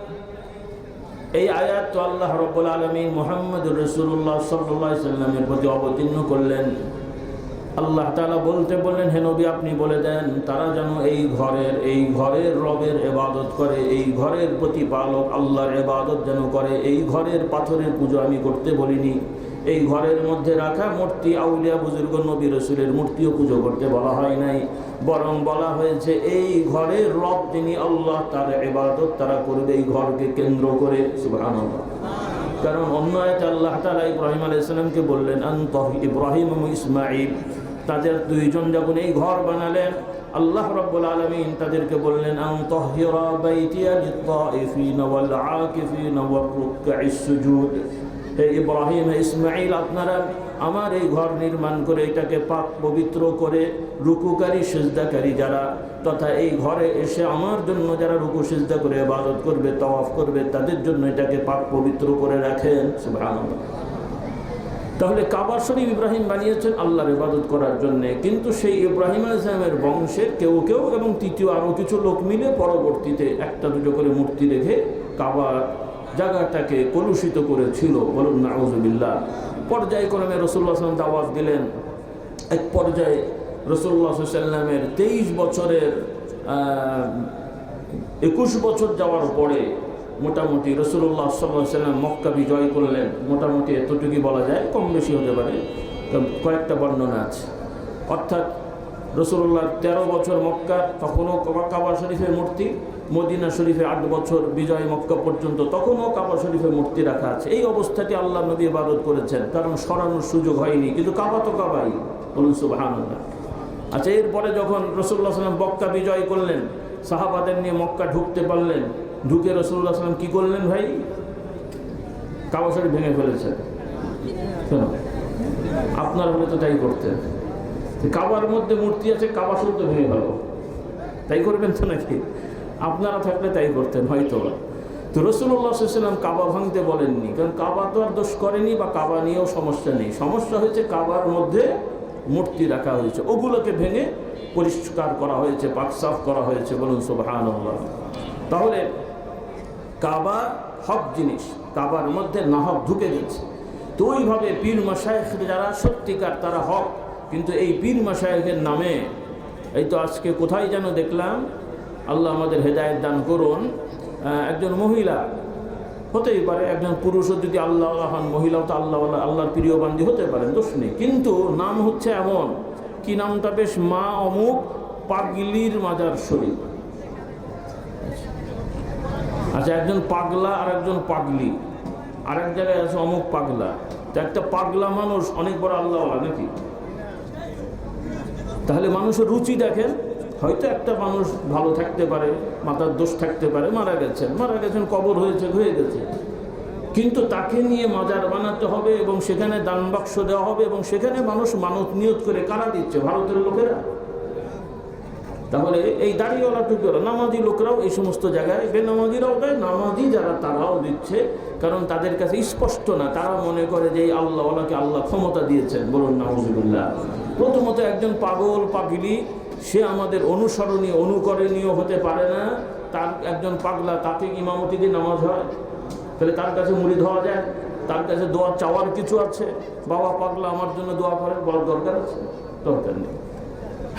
এই আয়াত তো আল্লাহ রাব্বুল আলামিন মুহাম্মদুর রাসূলুল্লাহ সাল্লাল্লাহু আলাইহি ওয়াসাল্লামের প্রতি অবতীর্ণ করলেন। আল্লাহ তাআলা বলতে বললেন, হে নবী আপনি বলে দেন তারা যেন এই ঘরের রবের ইবাদত করে, এই ঘরের প্রতিপালক আল্লাহর ইবাদত যেন করে। এই ঘরের পাথরের পুজো আমি করতে বলিনি, এই ঘরের মধ্যে রাখা মূর্তি আউলিয়া বুজুর্গ নবী রাসূলের মূর্তিও পুজো করতে বলা হয় নাই, বরং বলা হয়েছে এই ঘরের রব যিনি আল্লাহ তার ইবাদত তারা করবে এই ঘরকে কেন্দ্র করে। সুবহানাল্লাহ। কারণ অন্য আয়াতে আল্লাহ তাআলা ইব্রাহিম আলাইহিস সালামকে বললেন ইব্রাহিম ও ইসমাঈল, তাদের দুইজন যখন এই ঘর বানালেন আল্লাহ রাব্বুল আলামিন তাদেরকে বললেন আন তাহহিরা বাইতিয়া লিত-তাইফিনা ওয়াল আকিফিনা ওয়ার রুকআইস সুজুদ। হে ইব্রাহিম হে ইসমাঈল, আপনারা আমার এই ঘর নির্মাণ করে এটাকে পাক পবিত্র করে রুকুকারী সিজদাকারী যারা তথা এই ঘরে এসে আমার জন্য যারা রুকু সিজদা করে ইবাদত করবে তাওয়াফ করবে তাদের জন্য এটাকে পাক পবিত্র করে রাখেন। সুবহানাল্লাহ। তাহলে কাবা শরীফ ইব্রাহিম বানিয়েছেন আল্লাহর ইবাদত করার জন্য, কিন্তু সেই ইব্রাহিম আলাইহিস সালামের বংশের কেউ এবং তৃতীয় আরও কিছু লোক মিলে পরবর্তীতে একটা দুটো করে মূর্তি রেখে কাবার জায়গাটাকে কলুষিত করেছিল। বলুন নাউযুবিল্লাহ। পর্যায়ক্রমে রাসূলুল্লাহ সাল্লাল্লাহু আলাইহি ওয়াসাল্লাম দাওয়াত দিলেন। এক পর্যায়ে রাসূলুল্লাহ সাল্লাল্লাহু আলাইহি ওয়াসাল্লামের 23 বছরের 21 বছর যাওয়ার পরে মোটামুটি রাসূলুল্লাহ সাল্লাল্লাহু আলাইহি ওয়াসাল্লাম মক্কা বিজয় করলেন। মোটামুটি এতটুকুই বলা যায়, কম বেশি হতে পারে, কয়েকটা বর্ণনা আছে। অর্থাৎ রাসূলুল্লাহ 13 বছর মক্কা, তখনও কাবা শরীফের মূর্তি, মদিনা শরীফে 8 বছর বিজয় মক্কা পর্যন্ত, তখনও কাবা শরীফের মূর্তি রাখা আছে। এই অবস্থাটি আল্লাহ নবী ইবাদত করেছেন, কারণ সরানোর সুযোগ হয়নি। কিন্তু কাবা তো কাবাই। বলুন সুবহানাল্লাহ। আচ্ছা, এরপরে যখন রাসূলুল্লাহ সাল্লাল্লাহু আলাইহি ওয়াসাল্লাম মক্কা বিজয় করলেন, সাহাবাদের নিয়ে মক্কা ঢুকতে পারলেন, ঢুকে রাসূলুল্লাহ সাল্লাল্লাহু আলাইহি ওয়াসাল্লাম কি করলেন ভাই? কাবা শরীফ ভেঙে ফেলেছেন। আপনার হলে তো তাই করতেন। কাবার মধ্যে মূর্তি আছে, কাবা শরীফ তো ভেঙে ফেলো, তাই করবেন তো নাকি? আপনারা থাকলে তাই করতেন হয়তো। তো রাসূলুল্লাহ সাল্লাল্লাহু আলাইহি ওয়াসাল্লাম কাবা ভাঙতে বলেননি, কারণ কাবা তো আর দোষ করেনি বা কাবা নিয়েও সমস্যা নেই। সমস্যা হয়েছে কাবার মধ্যে মূর্তি রাখা হয়েছে, ওগুলোকে ভেঙে পরিষ্কার করা হয়েছে, পাক সাফ করা হয়েছে। বলুন সুবহানাল্লাহ। তাহলে কাবা হক জিনিস, কাবার মধ্যে না হক ঢুকে গেছে। তো ওইভাবে পীর মাশায়েখ যারা সত্যিকার তারা হক, কিন্তু এই পীর মাশায়েখের নামে এই তো আজকে কোথায় যেন দেখলাম, আল্লাহ আমাদের হেদায়েত দান করুন, একজন মহিলা হতেই পারে, একজন পুরুষও যদি আল্লাহ হন, মহিলাও তো আল্লাহর প্রিয় বান্দি হতে পারেন, দোষ নেই। কিন্তু নাম হচ্ছে এমন, কি নামটা বেশ, মা অমুক পাগলির মাজার শরীফ। আচ্ছা, একজন পাগলা আর একজন পাগলি, আর এক জায়গায় আছে অমুক পাগলা। তো একটা পাগলা মানুষ অনেক বড় আল্লাহওয়ালা নাকি? তাহলে মানুষের রুচি দেখেন। হয়তো একটা মানুষ ভালো থাকতে পারে, মাথার দোষ থাকতে পারে, মারা গেছেন, কবর হয়ে গেছে, কিন্তু তাকে নিয়ে মাজার বানাতে হবে এবং সেখানে দান বাক্স দেওয়া হবে এবং সেখানে মানুষ মানত নিয়ত করে কারা দিচ্ছে? ভারতের লোকেরা। তাহলে এই দাড়িওয়ালা টুপিওয়ালা নামাজি লোকরাও এই সমস্ত জায়গায়, বেনামাজিরাও দেয়, নামাজি যারা তারাও দিচ্ছে, কারণ তাদের কাছে স্পষ্ট না, তারা মনে করে যে এই আল্লাহওয়ালাকে আল্লাহ ক্ষমতা দিয়েছেন। বলুন নাউযুবিল্লাহ। প্রথমত একজন পাগল পাগলি সে আমাদের অনুসরণীয় অনুকরণীয় হতে পারে না। তার একজন পাগলা, তাকে ইমামতি দিয়ে নামাজ হয়, তাহলে তার কাছে মুরিদ হওয়া যায়? তার কাছে দোয়া চাওয়ার কিছু আছে? বাবা পাগলা আমার জন্য দোয়া করেন, বলার দরকার আছে? দরকার নেই।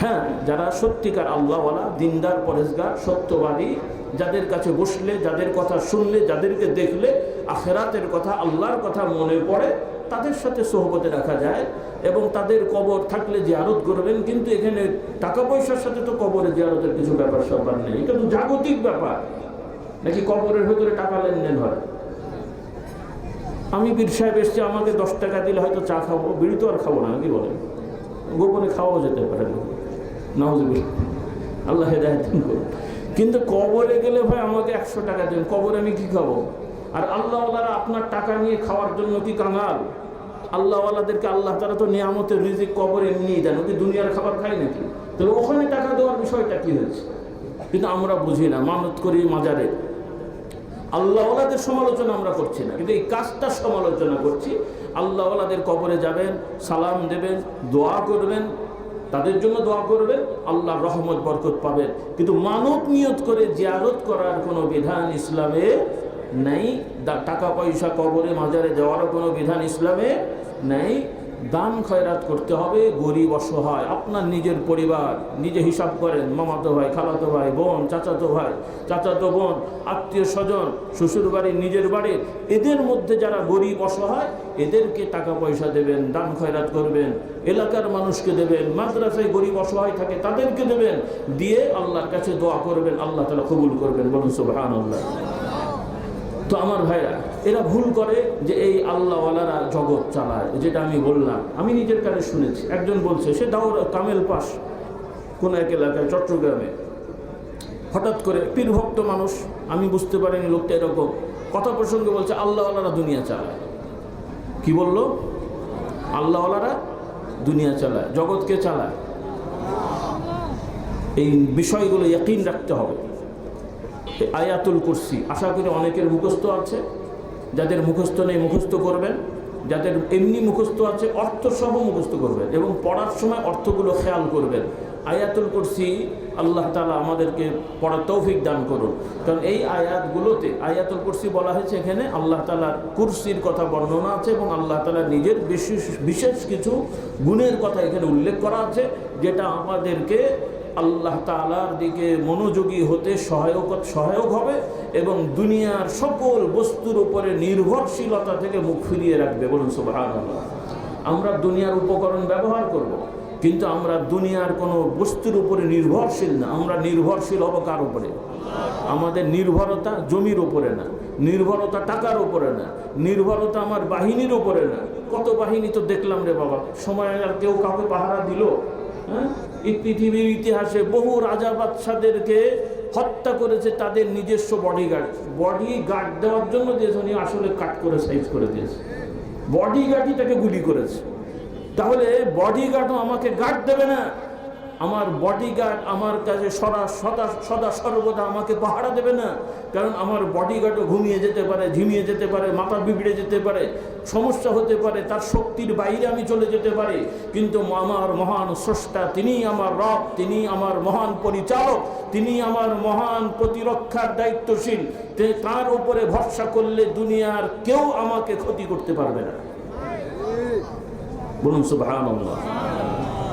হ্যাঁ, যারা সত্যিকার আল্লাহওয়ালা, দিনদার, পরেজগার, সত্যবাদী, যাদের কাছে বসলে, যাদের কথা শুনলে, যাদেরকে দেখলে আখেরাতের কথা, আল্লাহর কথা মনে পড়ে, তাদের সাথে সোহবতে রাখা যায় এবং তাদের কবর থাকলে জিয়ারত করবেন। কিন্তু এখানে টাকা পয়সার সাথে তো কবরে জিয়ারতের কিছু ব্যাপার স্যাপার নেই, এটা তো জাগতিক ব্যাপার। নাকি কবরের ভেতরে টাকা লেনদেন হয়? আমি পীর সাহেব এসছি, আমাকে 10 টাকা দিলে হয়তো চা খাবো, বিড়ি তো আর খাবো না, নাকি বলেন? গোপনে খাওয়াও যেতে পারে, নাউযুবিল্লাহ, আল্লাহ হেদায়েত দান করুন। কিন্তু কবরে গেলে ভাই আমাকে 100 টাকা দেন, কবরে আমি কি খাবো? আর আল্লাহওয়ালারা আপনার টাকা নিয়ে খাওয়ার জন্য কি কাঙাল? আল্লাহওয়ালাদেরকে আল্লাহ তাআলা তো নিয়ামতের রিজিক কবর এমনিই দেন, ওকে দুনিয়ার খাবার খাই নাকি? তাহলে ওখানে টাকা দেওয়ার বিষয়টা কি হয়েছে? কিন্তু আমরা বুঝি না, মানত করি মাজারে। আল্লাহওয়ালাদের সমালোচনা আমরা করছি না, কিন্তু এই কাজটার সমালোচনা করছি। আল্লাহওয়ালাদের কবরে যাবেন, সালাম দেবেন, দোয়া করবেন, তাদের জন্য দোয়া করবেন, আল্লাহর রহমত বরকত পাবেন। কিন্তু মানত নিয়ত করে জিয়ারত করার কোনো বিধান ইসলামে নেই। টাকা পয়সা কবরে মাজারে দেওয়ারও কোনো বিধান ইসলামে নেই। দান খয়রাত করতে হবে গরিব অসহায়। আপনার নিজের পরিবার নিজে হিসাব করেন, মামাতো ভাই, খালাতো ভাই, বোন, চাচাতো ভাই, চাচাতো বোন, আত্মীয় স্বজন, শ্বশুর বাড়ি, নিজের বাড়ির, এদের মধ্যে যারা গরিব অসহায় এদেরকে টাকা পয়সা দেবেন, দান খয়রাত করবেন। এলাকার মানুষকে দেবেন, মাদ্রাসায় গরিব অসহায় থাকে তাদেরকে দেবেন, দিয়ে আল্লাহর কাছে দোয়া করবেন, আল্লাহ তাআলা কবুল করবেন। বলুন সুবহানাল্লাহ। তো আমার ভাইরা, এরা ভুল করে যে এই আল্লাহওয়ালারা জগৎ চালায়, যেটা আমি বললাম। আমি নিজের কাছে শুনেছি, একজন বলছে, সে দাউর কামেল পাস কোন এক এলাকায় চট্টগ্রামে, হঠাৎ করে পীরভক্ত মানুষ, আমি বুঝতে পারিনি লোকটা এরকম কথা প্রসঙ্গে বলছে আল্লাহওয়ালারা দুনিয়া চালায়। কি বললো? আল্লাহওয়ালারা দুনিয়া চালায়, জগৎকে চালায়। এই বিষয়গুলো ইয়াকিন রাখতে হবে। আয়াতুল কুরসি আশা করি অনেকের মুখস্থ আছে, যাদের মুখস্থ নেই মুখস্থ করবেন, যাদের এমনি মুখস্থ আছে অর্থ সহ মুখস্থ করবেন, এবং পড়ার সময় অর্থগুলো খেয়াল করবেন। আয়াতুল কুরসি আল্লাহ তাআলা আমাদেরকে পড়ার তৌফিক দান করুন। কারণ এই আয়াতগুলোতে আয়াতুল কুরসি বলা হয়েছে, এখানে আল্লাহ তাআলার কুরসির কথা বর্ণনা আছে, এবং আল্লাহ তাআলার নিজের বিশেষ কিছু গুণের কথা এখানে উল্লেখ করা আছে, যেটা আমাদেরকে আল্লাহ তাআলার দিকে মনোযোগী হতে সহায়ক হবে, এবং দুনিয়ার সকল বস্তুর উপরে নির্ভরশীলতা থেকে মুখ ফিরিয়ে রাখবে। বলুন সুবহানাল্লাহ। আমরা দুনিয়ার উপকরণ ব্যবহার করব, কিন্তু আমরা দুনিয়ার কোনো বস্তুর উপরে নির্ভরশীল না। আমরা নির্ভরশীল হব কার উপরে? আমাদের নির্ভরতা জমির উপরে না, নির্ভরতা টাকার উপরে না, নির্ভরতা আমার বাহিনীর উপরে না। কত বাহিনী তো দেখলাম রে বাবা, সময় আর কেউ কাউকে পাহারা দিল? হ্যাঁ, এই পৃথিবীর ইতিহাসে বহু রাজা বাদশাদেরকে হত্যা করেছে তাদের নিজস্ব বডিগার্ড দেওয়ার জন্য দিয়েছে, উনি আসলে কাট করে সাইজ করে দিয়েছে, বডিগার্ডই তাকে গুলি করেছে। তাহলে বডিগার্ডও আমাকে গার্ড দেবে না, আমার বডিগার্ড আমার কাছে সদা সর্বদা আমাকে পাহারা দেবে না। কারণ আমার বডিগার্ডও ঘুমিয়ে যেতে পারে, ঝিমিয়ে যেতে পারে, মাথা বিগড়ে যেতে পারে, সমস্যা হতে পারে, তার শক্তির বাইরে আমি চলে যেতে পারি। কিন্তু আমার মহান স্রষ্টা, তিনি আমার রব, তিনি আমার মহান পরিচালক, তিনি আমার মহান প্রতিরক্ষার দায়িত্বশীল। তার উপরে ভরসা করলে দুনিয়ার কেউ আমাকে ক্ষতি করতে পারবে না। বলুন সুবহানাল্লাহ।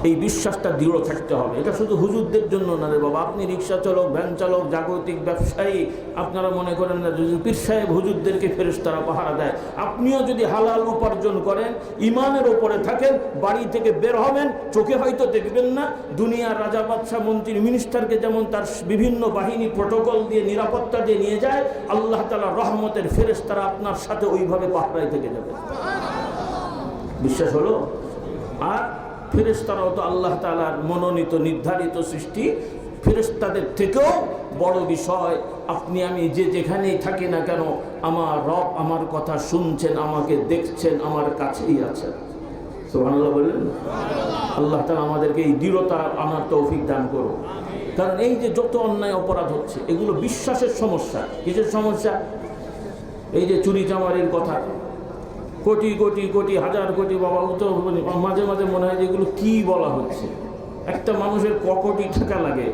এই বিশ্বাসটা দৃঢ় থাকতে হবে। এটা শুধু হুজুরদের জন্য না রে বাবা, আপনি রিক্সা চালক, ভ্যান চালক, জাগতিক ব্যবসায়ী, আপনারা মনে করেন না যদি পীর সাহেব হুজুরদেরকে ফেরেশতারা পাহারা দেয়, আপনিও যদি হালাল উপার্জন করেন, ইমানের ওপরে থাকেন, বাড়ি থেকে বের হবেন, চোখে হয়তো দেখবেন না, দুনিয়ার রাজা বাদশাহ মন্ত্রী মিনিস্টারকে যেমন তার বিভিন্ন বাহিনী প্রটোকল দিয়ে নিরাপত্তা দিয়ে নিয়ে যায়, আল্লাহ তাআলার রহমতের ফেরেশতারা আপনার সাথে ওইভাবে পাহারায় থেকে যাবে। বিশ্বাস হলো? আর ফেরেশতারাও তো আল্লাহ তাআলার মনোনীত নির্ধারিত সৃষ্টি, ফেরেশতাদের থেকেও বড় বিষয়। আপনি আমি যেখানেই থাকি না কেন, আমার রব আমার কথা শুনছেন, আমাকে দেখছেন, আমার কাছেই আছেন। সুবহানাল্লাহ বললেন। আল্লাহ তাআলা আমাদেরকে এই দৃঢ়তা আনার তৌফিক দান করুন। কারণ এই যে যত অন্যায় অপরাধ হচ্ছে, এগুলো বিশ্বাসের সমস্যা। কিসের সমস্যা? এই যে চুরি চামারির কথা, কোটি কোটি কোটি হাজার কোটি, বাবা তো মাঝে মাঝে মনে হয় যে এগুলো কী বলা হচ্ছে। একটা মানুষের কোটি টাকা লাগে,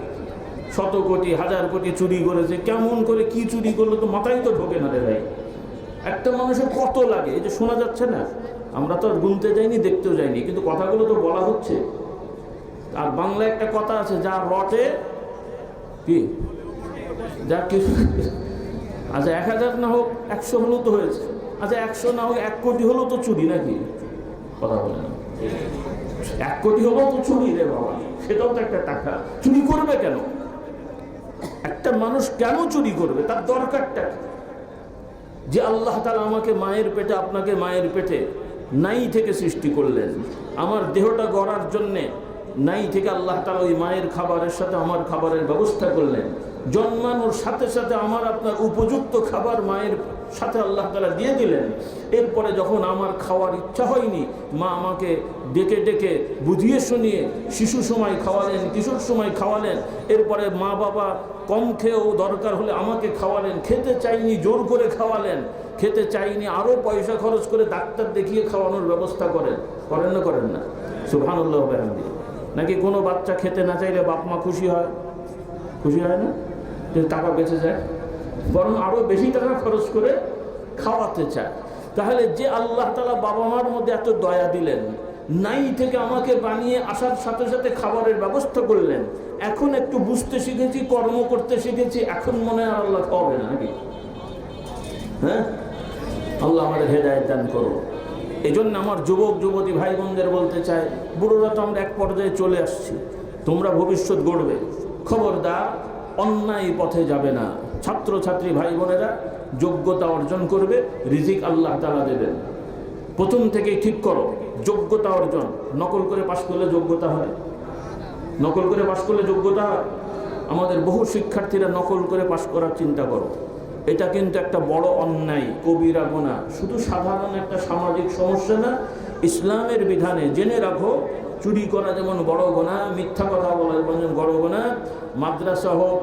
শত কোটি হাজার কোটি চুরি করেছে, কেমন করে কি চুরি করলো তো মাথায় তো ঢোকে না রে ভাই। একটা মানুষের কত লাগে, এই যে শোনা যাচ্ছে না, আমরা তো আর গুনতে যাইনি, দেখতেও যাইনি, কিন্তু কথাগুলো তো বলা হচ্ছে। আর বাংলা একটা কথা আছে, যা রটে কি যা কিছু, আচ্ছা 1000 না হোক 100 হলেও তো হয়েছে, আচ্ছা 100 না হোক 1 কোটি হলেও তো চুরি, নাকি? কথা বলে না, 1 কোটি হলেও তো চুরি রে বাবা, সেটাও তো একটা টাকা। চুরি করবে কেন? একটা মানুষ কেন চুরি করবে? তার দরকারটা যে আল্লাহ তাআলা আমাকে মায়ের পেটে, আপনাকে মায়ের পেটে নাই থেকে সৃষ্টি করলেন, আমার দেহটা গড়ার জন্যে নাই থেকে আল্লাহ তাআলা ওই মায়ের খাবারের সাথে আমার খাবারের ব্যবস্থা করলেন। জন্মানোর সাথে সাথে আমার আপনার উপযুক্ত খাবার মায়ের সাথে আল্লাহ তাআলা দিয়ে দিলেন। এরপরে যখন আমার খাওয়ার ইচ্ছা হয়নি, মা আমাকে ডেকে ডেকে বুঝিয়ে শুনিয়ে শিশু সময় খাওয়ালেন, কিশোর সময় খাওয়ালেন। এরপরে মা বাবা কম খেয়েও দরকার হলে আমাকে খাওয়ালেন। খেতে চাইনি, জোর করে খাওয়ালেন। খেতে চাইনি, আরও পয়সা খরচ করে ডাক্তার দেখিয়ে খাওয়ানোর ব্যবস্থা করেন না করেন না? সুবহানাল্লাহ বিহামদিহি। নাকি কোনো বাচ্চা খেতে না চাইলে বাপ মা খুশি হয়? খুশি হয় না যে টাকা বেঁচে যায়? বরং আরও বেশি টাকা খরচ করে খাওয়াতে চায়। তাহলে যে আল্লাহ তাআলা বাবা মার মধ্যে এত দয়া দিলেন, নাই থেকে আমাকে বানিয়ে আসার সাথে সাথে খাবারের ব্যবস্থা করলেন, এখন একটু বুঝতে শিখেছি, কর্ম করতে শিখেছি, এখন মনে হয় আল্লাহ খাওয়াবে না নাকি? হ্যাঁ, আল্লাহ আমাদের হেদায়েত দান করো। এই জন্য আমার যুবক যুবতী ভাই বোনদের বলতে চাই, বুড়োরা তো আমরা এক পর্যায়ে চলে আসছি, তোমরা ভবিষ্যৎ গড়বে, খবরদার অন্যায় পথে যাবে না। ছাত্র ছাত্রী ভাই বোনেরা যোগ্যতা অর্জন করবে, রিজিক আল্লাহ তাআলা দেবেন। প্রথম থেকেই ঠিক করো যোগ্যতা অর্জন। নকল করে পাশ করলে যোগ্যতা হয়? নকল করে পাশ করলে যোগ্যতা হয়? আমাদের বহু শিক্ষার্থীরা নকল করে পাশ করার চিন্তা করো। এটা কিন্তু একটা বড় অন্যায়, কবিরা গুনাহ। শুধু সাধারণ একটা সামাজিক সমস্যা না, ইসলামের বিধানে জেনে রাখো, চুরি করা যেমন বড় গুনাহ, মিথ্যা কথা বলা যেমন বড় গুনাহ। মাদ্রাসা হোক,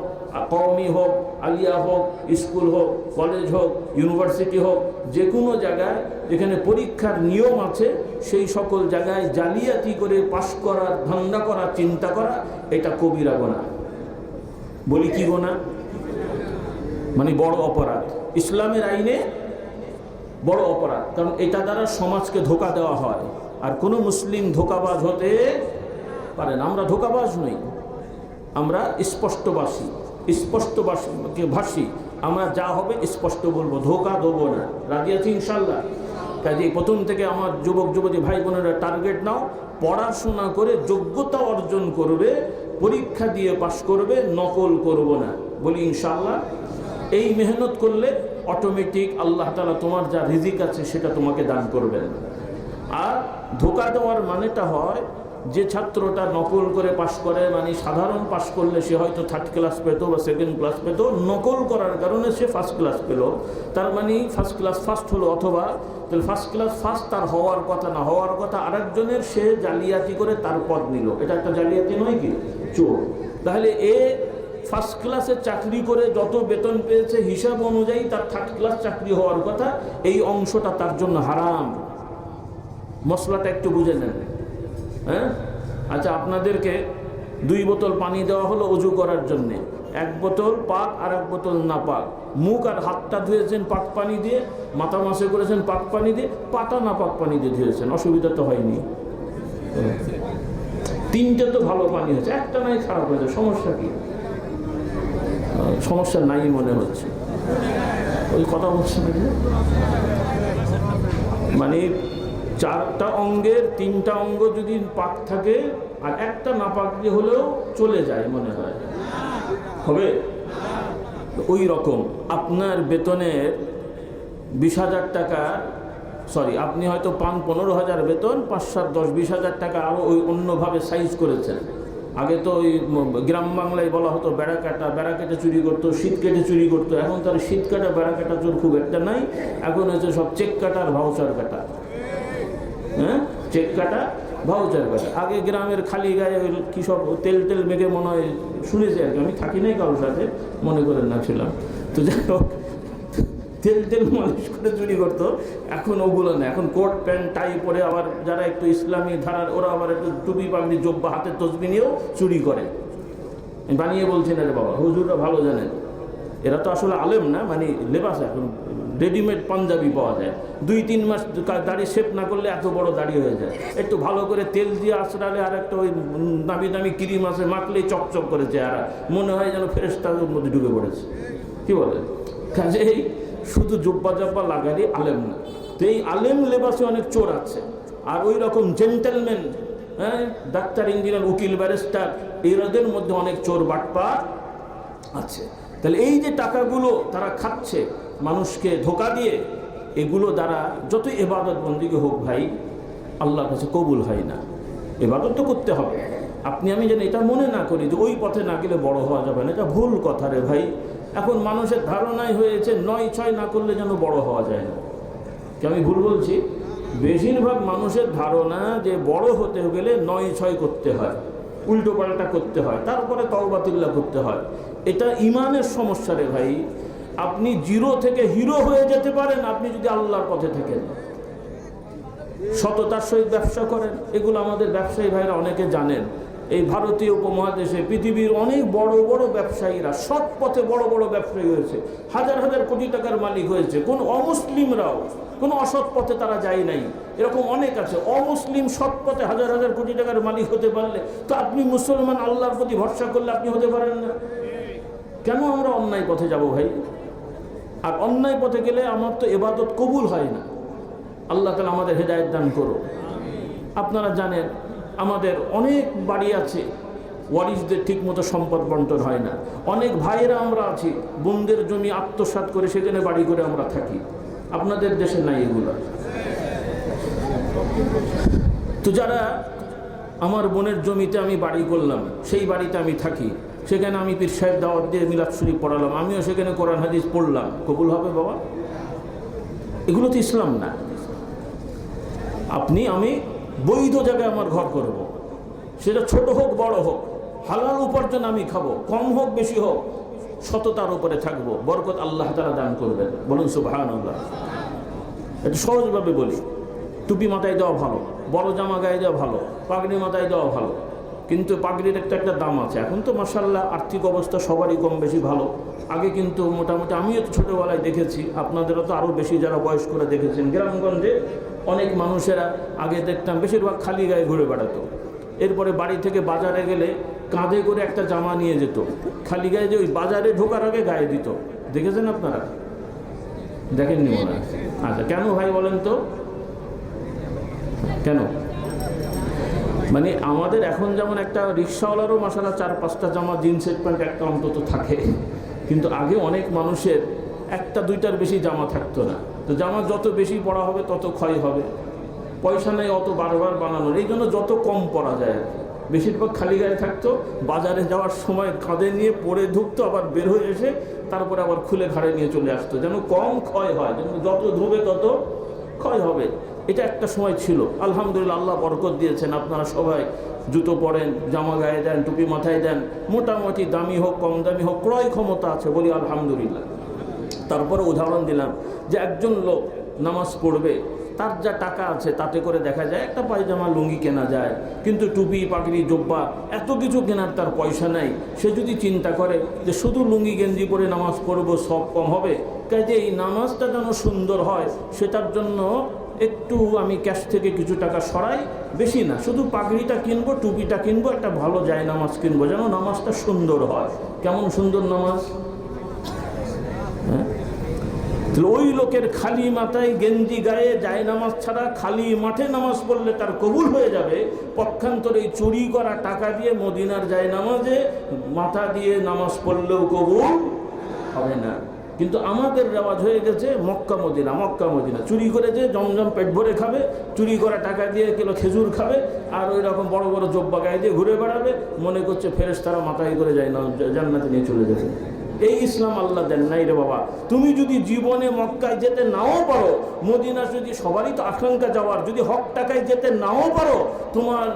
কওমি হোক, আলিয়া হোক, স্কুল হোক, কলেজ হোক, ইউনিভার্সিটি হোক, যে কোনো জায়গায় যেখানে পরীক্ষার নিয়ম আছে সেই সকল জায়গায় জালিয়াতি করে পাশ করার ধান্দা করা, চিন্তা করা, এটা কবিরা গুনাহ। বলি কি গুনাহ? মানে বড় অপরাধ, ইসলামের আইনে বড় অপরাধ। কারণ এটা দ্বারা সমাজকে ধোঁকা দেওয়া হয়। আর কোনো মুসলিম ধোঁকাবাজ হতে পারে না। আমরা ধোঁকাবাজ নই, আমরা স্পষ্টভাষী। আমরা যা হবে স্পষ্ট বলবো, ধোঁকা দেবো না। রাজি আছি ইনশাল্লাহ? কাজে প্রথম থেকে আমার যুবক যুবতী ভাই বোনেরা টার্গেট নাও, পড়াশোনা করে যোগ্যতা অর্জন করবে, পরীক্ষা দিয়ে পাশ করবে, নকল করব না। বলি ইনশাল্লাহ? এই মেহনত করলে অটোমেটিক আল্লাহ তাআলা তোমার যা রিজিক আছে সেটা তোমাকে দান করবেন। আর ধোঁকা দেওয়ার মানেটা হয়, যে ছাত্রটা নকল করে পাশ করে, মানে সাধারণ পাশ করলে সে হয়তো 3rd ক্লাস পেতো বা 2nd ক্লাস পেতো, নকল করার কারণে সে 1st ক্লাস পেল, তার মানে 1st ক্লাস ফার্স্ট হলো। অথবা তাহলে 1st ক্লাস ফার্স্ট তার হওয়ার কথা না, হওয়ার কথা আরেকজনের, সে জালিয়াতি করে তার পদ নিল। এটা একটা জালিয়াতি নয় কি? চোর। তাহলে 1st ক্লাসে চাকরি করে যত বেতন পেয়েছে হিসাব অনুযায়ী তার 3rd ক্লাস চাকরি হওয়ার কথা, এই অংশটা তার জন্য হারাম। মশলাটা একটু বুঝে নেন। হ্যাঁ, আচ্ছা, আপনাদেরকে 2 বোতল পানি দেওয়া হলো অজু করার জন্যে। 1 বোতল পাক আর 1 বোতল না পাক। মুখ আর হাতটা ধুয়েছেন পাক পানি দিয়ে, মাথা মাসে করেছেন পাক পানি দিয়ে, পাটা না পাক পানি দিয়ে ধুয়েছেন, অসুবিধা তো হয়নি। 3টে তো ভালো পানি হয়েছে, একটা নাই খারাপ হয়েছে, সমস্যা কি? সমস্যা নাই মনে হচ্ছে। ওই কথা বলছে না, মানে 4টা অঙ্গের 3টা অঙ্গ যদি পাক থাকে আর একটা না পাক দিয়ে হলেও চলে যায় মনে হয়, হবে? ওই রকম আপনার বেতনের 20,000 টাকা, সরি, আপনি হয়তো পান 15,000 বেতন, 5, 7, 10, 20,000 টাকা আরও ওই অন্যভাবে সাইজ করেছেন। আগে তো ওই গ্রাম বাংলায় বলা হতো বেড়া কেটে চুরি করতো, শীত কেটে চুরি করতো। এখন তার শীত কাটা বেড়া কাটা চোর খুব একটা নাই, এখন হচ্ছে সব চেক কাটা আর ভাউচার কাটা। হ্যাঁ, চেক কাটা, ভাউচার কাটা। আগে গ্রামের খালি গায়ে কী সব তেল মেঘে মনে হয় শুনেছি আর কি, আমি থাকি নাই কারোর সাথে, মনে করেন না ছিলাম তো, যাই হোক তেল মালিশ করে চুরি করতো। এখন ওগুলো না, এখন কোট প্যান্ট টাই পরে, আবার যারা একটু ইসলামী ধারার ওরা আবার একটু টুপি পাগড়ি জব্বা হাতে তসবি নিয়েও চুরি করে। বানিয়ে বলছেন আরে বাবা, হুজুররা ভালো জানেন, এরা তো আসলে আলেম না, মানে লেবাস এখন রেডিমেড পাঞ্জাবি পাওয়া যায়। 2-3 মাস দাড়ি শেভ না করলে এত বড় দাড়ি হয়ে যায়। একটু ভালো করে তেল দিয়ে আঁচড়ালে আর একটা ওই দামি দামি ক্রিম আছে, মাখলেই চকচক করেছে, আর মনে হয় যেন ফেরেশতার মধ্যে ঢুকে পড়েছে। কি বলে? কাজেই শুধু জুব্বা জব্বা লাগালে আলেম না। তো এই আলেম লেবাসে অনেক চোর আছে। আর ওই রকম জেন্টেলম্যান, হ্যাঁ, ডাক্তার, ইঞ্জিনিয়ার, উকিল, ব্যারিস্টার, এদের মধ্যে অনেক চোর বাটপার আছে। তাহলে এই যে টাকাগুলো তারা খাচ্ছে মানুষকে ধোঁকা দিয়ে, এগুলো দ্বারা যত ইবাদত বন্দিকে হোক ভাই, আল্লাহর কাছে কবুল হয় না। ইবাদত তো করতে হবে। আপনি আমি যেন এটা মনে না করি যে ওই পথে না গেলে বড় হওয়া যাবে না, এটা ভুল কথা রে ভাই। এখন মানুষের ধারণাই হয়েছে 9-6 না করলে যেন বড় হওয়া যায় না। কি আমি ভুল বলছি? বেশিরভাগ মানুষের ধারণা যে বড় হতে গেলে 9-6 করতে হয়, উল্টো পাল্টা করতে হয়, তারপরে তওবাতুল্লাহ করতে হয়। এটা ইমানের সমস্যা রে ভাই। আপনি 0 থেকে হিরো হয়ে যেতে পারেন আপনি যদি আল্লাহর পথে থাকেন, সততার সহিত ব্যবসা করেন। এগুলো আমাদের ব্যবসায়ী ভাইরা অনেকে জানেন। এই ভারতীয় উপমহাদেশে পৃথিবীর অনেক বড় বড় ব্যবসায়ীরা সৎ পথে বড় বড় ব্যবসায়ী হয়েছে, হাজার হাজার কোটি টাকার মালিক হয়েছে। কোন অমুসলিমরাও কোনো অসৎ পথে তারা যায় নাই, এরকম অনেক আছে। অমুসলিম সৎ পথে হাজার হাজার কোটি টাকার মালিক হতে পারলে তো আপনি মুসলমান আল্লাহর প্রতি ভরসা করলে আপনি হতে পারেন না। কেন আমরা অন্যায় পথে যাব ভাই? আর অন্যায় পথে গেলে আমার তো ইবাদত কবুল হয় না। আল্লাহ তাআলা আমাদের হেদায়েত দান করো। আপনারা জানেন আমাদের অনেক বাড়ি আছে, ওয়ারিসদের ঠিক মতো সম্পদ বন্টন হয় না। অনেক ভাইয়েরা আমরা আছি, বোনদের জমি আত্মসাৎ করে সেখানে বাড়ি করে আমরা থাকি। আপনাদের দেশে নাই এগুলো। তো যারা আমার বোনের জমিতে আমি বাড়ি করলাম, সেই বাড়িতে আমি থাকি, সেখানে আমি পীর সাহেব দাওয়াত দিয়ে মিলাদ শরীফ পড়ালাম, আমিও সেখানে কোরআন হাদিস পড়লাম, কবুল হবে বাবা? এগুলো তো ইসলাম না। আমি বৈধ জায়গায় আমার ঘর করব, সেটা ছোট হোক বড় হোক, হালাল উপার্জন আমি খাবো, কম হোক বেশি হোক, সততার উপরে থাকবো, বরকত আল্লাহ তাআলা দান করবেন। বলুন সুবহানাল্লাহ। একটু সহজভাবে বলি, টুপি মাথায় দেওয়া ভালো, বড় জামা গায়ে দেওয়া ভালো, পাগড়ি মাথায় দেওয়া ভালো, কিন্তু পাগড়ির একটা দাম আছে। এখন তো মাশাআল্লাহ আর্থিক অবস্থা সবারই কম বেশি ভালো। আগে কিন্তু মোটামুটি আমিও তো ছোটোবেলায় দেখেছি, আপনাদেরও তো আরও বেশি যারা বয়স করে দেখেছেন, গ্রামগঞ্জে অনেক মানুষেরা আগে দেখতাম বেশিরভাগ খালি গায়ে ঘুরে বেড়াতো। এরপরে বাড়ি থেকে বাজারে গেলে কাঁধে করে একটা জামা নিয়ে যেত, খালি গায়ে যে ওই বাজারে ঢোকার আগে গায়ে দিত। দেখেছেন আপনারা? দেখেননি মনে হয়? আচ্ছা, কেন ভাই বলেন তো কেন? মানে আমাদের এখন যেমন একটা রিক্সাওয়ালারও মাসালা 4-5টা জামা, জিন্সের প্যান্ট একটা অন্তত থাকে, কিন্তু আগে অনেক মানুষের 1-2টার বেশি জামা থাকতো না। তো জামা যত বেশি পরা হবে তত ক্ষয় হবে, পয়সা নেই অত বারবার বানানোর, এই জন্য যত কম পরা যায়। বেশিরভাগ খালি গায়ে থাকতো, বাজারে যাওয়ার সময় কাঁধে নিয়ে পরে ঢুকতো, আবার বের হয়ে এসে তারপরে আবার খুলে ঘাড়ে নিয়ে চলে আসতো, যেন কম ক্ষয় হয়, যেন যত ধুবে তত ক্ষয় হবে। এটা একটা সময় ছিল। আলহামদুলিল্লাহ, আল্লাহ বরকত দিয়েছেন। আপনারা সবাই জুতো পরেন, জামা গায়ে দেন, টুপি মাথায় দেন, মোটামুটি দামি হোক কম দামি হোক ক্রয় ক্ষমতা আছে, বলি আলহামদুলিল্লাহ। তারপরে উদাহরণ দিলাম যে একজন লোক নামাজ পড়বে, তার যা টাকা আছে তাতে করে দেখা যায় একটা পায়জামা লুঙ্গি কেনা যায়, কিন্তু টুপি পাগড়ি জব্বা এত কিছু কেনার তার পয়সা নাই। সে যদি চিন্তা করে যে শুধু লুঙ্গি গেঞ্জি পরে নামাজ পড়বো, সব কম হবে, কাজে এই নামাজটা যেন সুন্দর হয় সেটার জন্য একটু আমি ক্যাশ থেকে কিছু টাকা সরাই, বেশি না, শুধু পাগড়িটা কিনবো, টুপিটা কিনবো, একটা ভালো যায় নামাজ কিনবো, যেন নামাজটা সুন্দর হয়। কেমন সুন্দর নামাজ? হ্যাঁ, ওই লোকের খালি মাথায় গেঞ্জি গায়ে যায় নামাজ ছাড়া খালি মাঠে নামাজ পড়লে তার কবুল হয়ে যাবে। পক্ষান্তরে চুরি করা টাকা দিয়ে মদিনার যায় নামাজে মাথা দিয়ে নামাজ পড়লেও কবুল হবে না। কিন্তু আমাদের রেওয়াজ হয়ে গেছে মক্কা মদিনা, মক্কা মদিনা, চুরি করে যে জমজম পেট ভরে খাবে, চুরি করা টাকা দিয়ে কিলো খেজুর খাবে, আর ওই রকম বড় বড় জব্বা গায়ে দিয়ে ঘুরে বেড়াবে, মনে করছে ফেরেশতারা মাথায় করে যায় না জান্নাতে নিয়ে চলে যাবে। এই ইসলাম আল্লাহ দেন নাই রে বাবা। তুমি যদি জীবনে মক্কায় যেতে নাও পারো, মদিনা যদি সবারই তো আকাঙ্ক্ষা যাওয়ার, যদি হক টাকায় যেতে নাও পারো, তোমার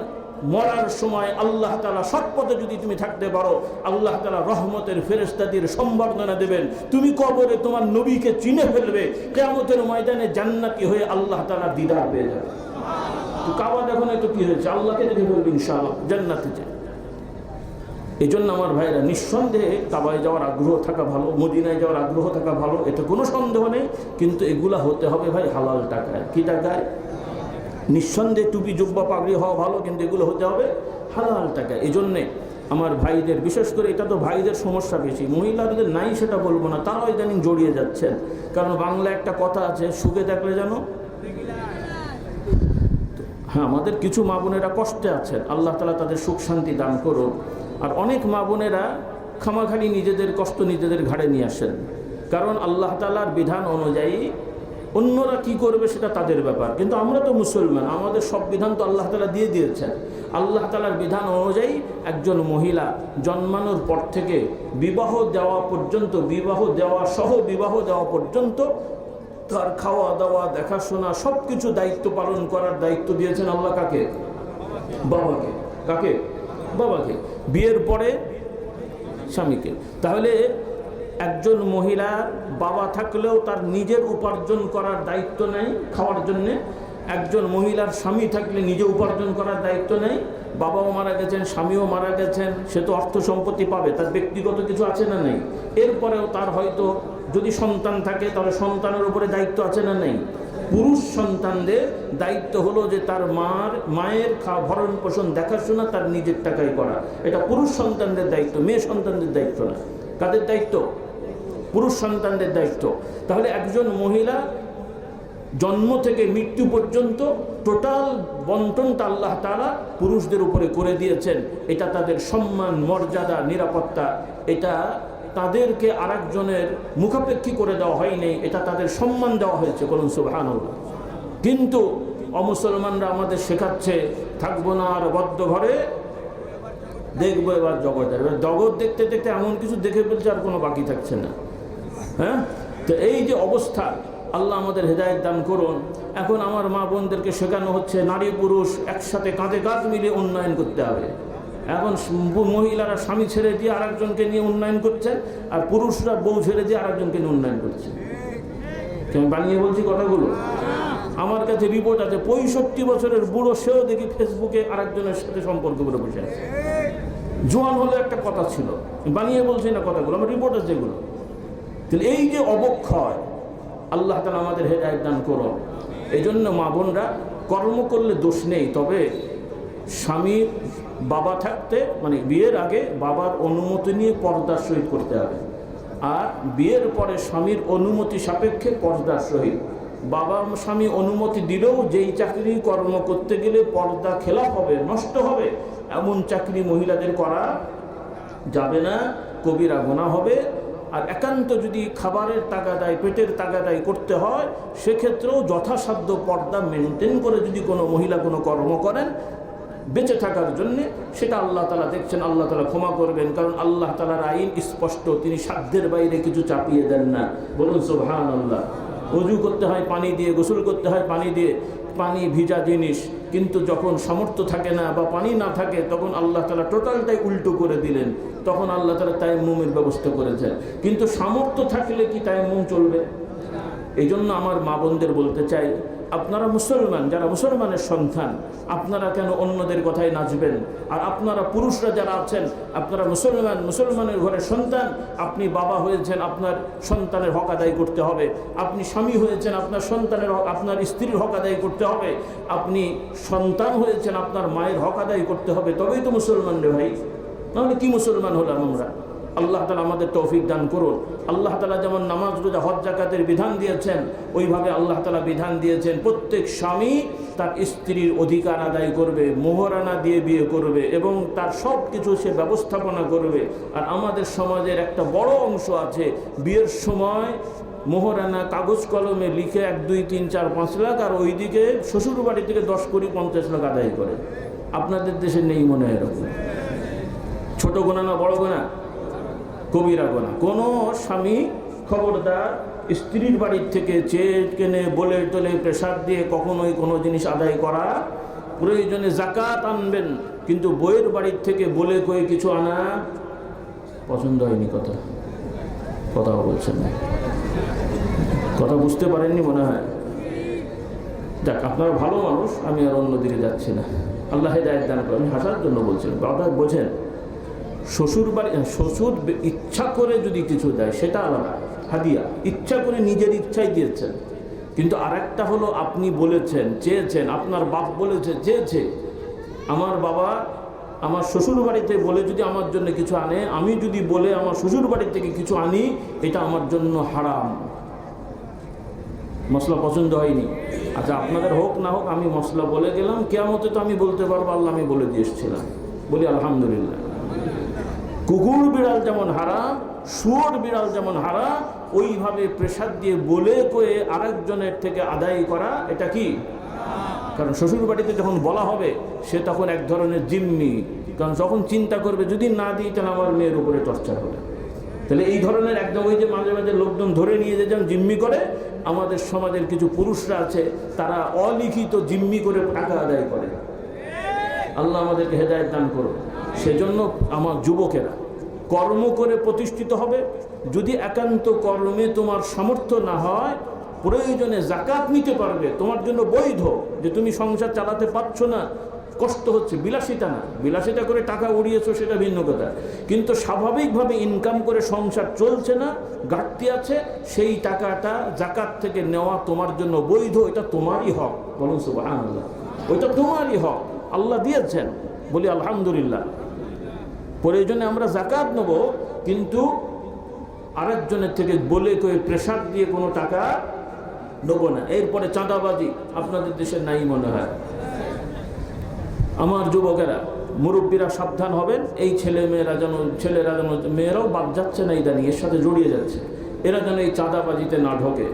মরার সময় আল্লাহ তাআলা সৎ পথে যদি তুমি থাকতে পারো, আল্লাহ তাআলা রহমতের ফেরেশতাদের সম্বর্ধনা দেবেন। তুমি কবরে তোমার নবীকে চিনে ফেলবে, কিয়ামতের ময়দানে জান্নাতি হয়ে আল্লাহ তাআলা দিদার পেয়ে যাবে। তো কাবা দেখো না তো কি হয়েছে, আল্লাহকে দেখে ফেলবে ইনশাআল্লাহ জান্নাতে যায়। এই জন্য আমার ভাইরা, নিঃসন্দেহে কাবায় যাওয়ার আগ্রহ থাকা ভালো, মদিনায় যাওয়ার আগ্রহ থাকা ভালো, এতে কোনো সন্দেহ নেই, কিন্তু এগুলা হতে হবে ভাই হালাল টাকায়। কি টাকায়? নিঃসন্দেহে টুপি জুব্বা পাগড়ি হওয়া ভালো, কিন্তু এগুলো হতে হবে হালাল টাকায়। এই জন্যে আমার ভাইদের, বিশেষ করে এটা তো ভাইদের সমস্যা বেশি, মহিলাদের নাই সেটা বলবো না, তারাও ইদানিং জড়িয়ে যাচ্ছেন। কারণ বাংলা একটা কথা আছে, সুখে দেখলে যেন, হ্যাঁ, আমাদের কিছু মা বোনেরা কষ্টে আছেন, আল্লাহ তাআলা তাদের সুখ শান্তি দান করুন। আর অনেক মা বোনেরা খামাখালি নিজেদের কষ্ট নিজেদের ঘাড়ে নিয়ে আসেন, কারণ আল্লাহ তাআলার বিধান অনুযায়ী অন্যরা কি করবে সেটা তাদের ব্যাপার, কিন্তু আমরা তো মুসলমান, আমাদের সব বিধান তো আল্লাহ তাআলা দিয়ে দিয়েছেন। আল্লাহ তাআলার বিধান অনুযায়ী একজন মহিলা জন্মানোর পর থেকে বিবাহ দেওয়া পর্যন্ত, বিবাহ দেওয়া সহ বিবাহ দেওয়া পর্যন্ত তার খাওয়া দাওয়া দেখাশোনা সব কিছু দায়িত্ব পালন করার দায়িত্ব দিয়েছেন আল্লাহ কাকে? বাবাকে। কাকে? বাবাকে। বিয়ের পরে স্বামীকে। তাহলে একজন মহিলার বাবা থাকলেও তার নিজের উপার্জন করার দায়িত্ব নেই খাওয়ার জন্যে। একজন মহিলার স্বামী থাকলে নিজে উপার্জন করার দায়িত্ব নেই। বাবাও মারা গেছেন, স্বামীও মারা গেছেন, সে তো অর্থ সম্পত্তি পাবে, তার ব্যক্তিগত কিছু আছে না নেই? এরপরেও তার হয়তো যদি সন্তান থাকে তাহলে সন্তানের উপরে দায়িত্ব আছে না নেই? পুরুষ সন্তানদের দায়িত্ব হলো যে তার মায়ের ভরণ পোষণ দেখাশোনা তার নিজের টাকায় করা। এটা পুরুষ সন্তানদের দায়িত্ব, মেয়ে সন্তানদের দায়িত্ব না। কাদের দায়িত্ব? পুরুষ সন্তানদের দায়িত্ব। তাহলে একজন মহিলা জন্ম থেকে মৃত্যু পর্যন্ত টোটাল বন্টনটা আল্লাহ তাআলা পুরুষদের উপরে করে দিয়েছেন। এটা তাদের সম্মান, মর্যাদা, নিরাপত্তা, এটা তাদেরকে আরেকজনের মুখাপেক্ষী করে দেওয়া হয়নি, এটা তাদের সম্মান দেওয়া হয়েছে। বলুন সুবহানাল্লাহ। কিন্তু অমুসলমানরা আমাদের শেখাচ্ছে থাকবো না আর বদ্ধ ঘরে, দেখবো এবার জগতের। এবার জগৎ দেখতে দেখতে এমন কিছু দেখে ফেলছে আর কোনো বাকি থাকছে না। হ্যাঁ, তো এই যে অবস্থা, আল্লাহ আমাদের হেদায়েত দান করুন। এখন আমার মা বোনদেরকে শেখানো হচ্ছে নারী পুরুষ একসাথে কাঁধে কাঁধ মিলিয়ে উন্নয়ন করতে হবে। এখন মহিলারা স্বামী ছেড়ে দিয়ে আরেকজনকে নিয়ে উন্নয়ন করছে, আর পুরুষরা বউ ছেড়ে দিয়ে আরেকজনকে নিয়ে উন্নয়ন করছে। আমি বানিয়ে বলছি কথাগুলো? আমার কাছে রিপোর্ট আছে, 65 বছরের বুড়ো সেও দেখি ফেসবুকে আরেকজনের সাথে সম্পর্ক করে বসে আছে। জোয়ান হলে একটা কথা ছিল, বানিয়ে বলছি না কথাগুলো, আমার রিপোর্ট আছে এগুলো। তাহলে এই যে অবক্ষয়, আল্লাহ তাআলা আমাদের হেদায়েত দান করুন। এই জন্য মা বোনরা কর্ম করলে দোষ নেই, তবে স্বামীর বাবা থাকতে মানে বিয়ের আগে বাবার অনুমতি নিয়ে পর্দার সহিত করতে হবে, আর বিয়ের পরে স্বামীর অনুমতি সাপেক্ষে পর্দার সহিত। বাবা স্বামী অনুমতি দিলেও যেই চাকরি কর্ম করতে গেলে পর্দা খেলাফ হবে, নষ্ট হবে, এমন চাকরি মহিলাদের করা যাবে না, কবিরা গুনাহ হবে। আর একান্ত যদি খাবারের তাগাদায়, পেটের তাগাদায় করতে হয়, সেক্ষেত্রেও যথাসাধ্য পর্দা মেনটেন করে যদি কোনো মহিলা কোনো কর্ম করেন বেঁচে থাকার জন্যে, সেটা আল্লাহ তাআলা দেখছেন, আল্লাহ তাআলা ক্ষমা করবেন। কারণ আল্লাহ তাআলার আইন স্পষ্ট, তিনি সাধ্যের বাইরে কিছু চাপিয়ে দেন না। বলুন সুবহানাল্লাহ। ওযু করতে হয় পানি দিয়ে, গোসল করতে হয় পানি দিয়ে, পানি ভিজা জিনিস, কিন্তু যখন সামর্থ্য থাকে না বা পানি না থাকে তখন আল্লাহ তাআলা টোটালটাই উল্টো করে দিলেন। তখন আল্লাহ তাআলা তায়াম্মুমের ব্যবস্থা করেছেন, কিন্তু সামর্থ্য থাকলে কি তায়াম্মুম চলবে? এই জন্য আমার মা বোনদের বলতে চাই, আপনারা মুসলমান, যারা মুসলমানের সন্তান, আপনারা কেন অন্যদের কথায় নাচবেন? আর আপনারা পুরুষরা যারা আছেন, আপনারা মুসলমান, মুসলমানের ঘরের সন্তান, আপনি বাবা হয়েছেন, আপনার সন্তানের হক আদায় করতে হবে। আপনি স্বামী হয়েছেন, আপনার সন্তানের হক, আপনার স্ত্রীর হক আদায় করতে হবে। আপনি সন্তান হয়েছেন, আপনার মায়ের হক আদায় করতে হবে, তবেই তো মুসলমান রে ভাই। নাহলে কি মুসলমান হলাম আমরা? আল্লাহ তাআলা আমাদের তৌফিক দান করুন। আল্লাহ তাআলা যেমন নামাজ, রোজা, হজ, যাকাতের বিধান দিয়েছেন, ওইভাবে আল্লাহ তাআলা বিধান দিয়েছেন প্রত্যেক স্বামী তার স্ত্রীর অধিকার আদায় করবে, মোহরানা দিয়ে বিয়ে করবে এবং তার সব কিছু সে ব্যবস্থাপনা করবে। আর আমাদের সমাজের একটা বড় অংশ আছে, বিয়ের সময় মোহরানা কাগজ কলমে লিখে 1, 2, 3, 4, 5 লাখ, আর ওইদিকে শ্বশুর বাড়ি থেকে 10 কোটি 50 লাখ আদায় করে। আপনাদের দেশে নেই মনে হয় এরকম? ছোট গোনা না বড় গোনা? কবিরা গোনা। কোনো স্বামী খবরদার স্ত্রীর বাড়ির থেকে চেয়ে কেনে বলে টলে প্রেসার দিয়ে কখনোই কোনো জিনিস আদায় করা, প্রয়োজনে যাকাত আনবেন, কিন্তু বইয়ের বাড়ির থেকে বলে কয়ে কিছু আনা পছন্দ হয়নি। কথা বলছেন না, কথা বুঝতে পারেননি মনে হয়। যাক, আপনারা ভালো মানুষ, আমি আর অন্যদিকে যাচ্ছি না। আল্লাহ হেদায়েত দান করেন। আমি হাসার জন্য বলছি, বাবা বোঝেন। শ্বশুর বাড়ি, শ্বশুর ইচ্ছা করে যদি কিছু দেয় সেটা আলাদা, হাদিয়া, ইচ্ছা করে নিজের ইচ্ছাই দিয়েছেন। কিন্তু আরেকটা হলো আপনি বলেছেন, চেয়েছেন, আপনার বাপ বলেছে, চেয়েছে। আমার বাবা আমার শ্বশুর বাড়িতে বলে যদি আমার জন্য কিছু আনে, আমি যদি বলে আমার শ্বশুর বাড়ি থেকে কিছু আনি, এটা আমার জন্য হারাম। মশলা পছন্দ হয়নি, আচ্ছা আপনাদের হোক না হোক, আমি মশলা বলে গেলাম, কিয়ামতে তো আমি বলতে পারবো আল্লাহ আমি বলে দিয়ে এসেছিলাম, বলি আলহামদুলিল্লাহ। কুকুর বিড়াল যেমন হারাম, শুয়োর বিড়াল যেমন হারাম, ওইভাবে প্রেসার দিয়ে বলে কয়ে আরেকজনের থেকে আদায় করা, এটা কি? কারণ শ্বশুর বাড়িতে যখন বলা হবে সে তখন এক ধরনের জিম্মি, কারণ যখন চিন্তা করবে যদি না দিই তাহলে আমার মেয়ের উপরে টর্চার হবে। তাহলে এই ধরনের একদম ওই যে মাঝে মাঝে লোকজন ধরে নিয়ে যে যেমন জিম্মি করে, আমাদের সমাজের কিছু পুরুষরা আছে তারা অলিখিত জিম্মি করে টাকা আদায় করে। আল্লাহ আমাদেরকে হেদায়েত দান করুন। সেজন্য আমার যুবকেরা কর্ম করে প্রতিষ্ঠিত হবে। যদি একান্ত কর্মে তোমার সামর্থ্য না হয়, প্রয়োজনে যাকাত নিতে পারবে, তোমার জন্য বৈধ। যে তুমি সংসার চালাতে পারছো না, কষ্ট হচ্ছে, বিলাসিতা না, বিলাসিতা করে টাকা উড়িয়েছো সেটা ভিন্ন কথা, কিন্তু স্বাভাবিকভাবে ইনকাম করে সংসার চলছে না, ঘাটতি আছে, সেই টাকাটা যাকাত থেকে নেওয়া তোমার জন্য বৈধ। এটা তোমারই হক, বলুন সুবহানাল্লাহ। ওইটা তোমারই হক, আল্লাহ দিয়েছেন, বলি আলহামদুলিল্লাহ। প্রয়োজনে আমরা যাকাত নেব, কিন্তু আরেকজনের থেকে বলে করে প্রেশার দিয়ে কোনো টাকা নেব না। এরপরে চাঁদাবাজি আপনাদের দেশে নাই মনে হয়। আমার যুবকেরা, মুরব্বীরা সাবধান হবেন। এই ছেলেরা যেন মেয়েরাও বাদ যাচ্ছে না, ইদানিং এর সাথে জড়িয়ে যাচ্ছে, এরা যেন এই চাঁদাবাজিতে না ঢোকে।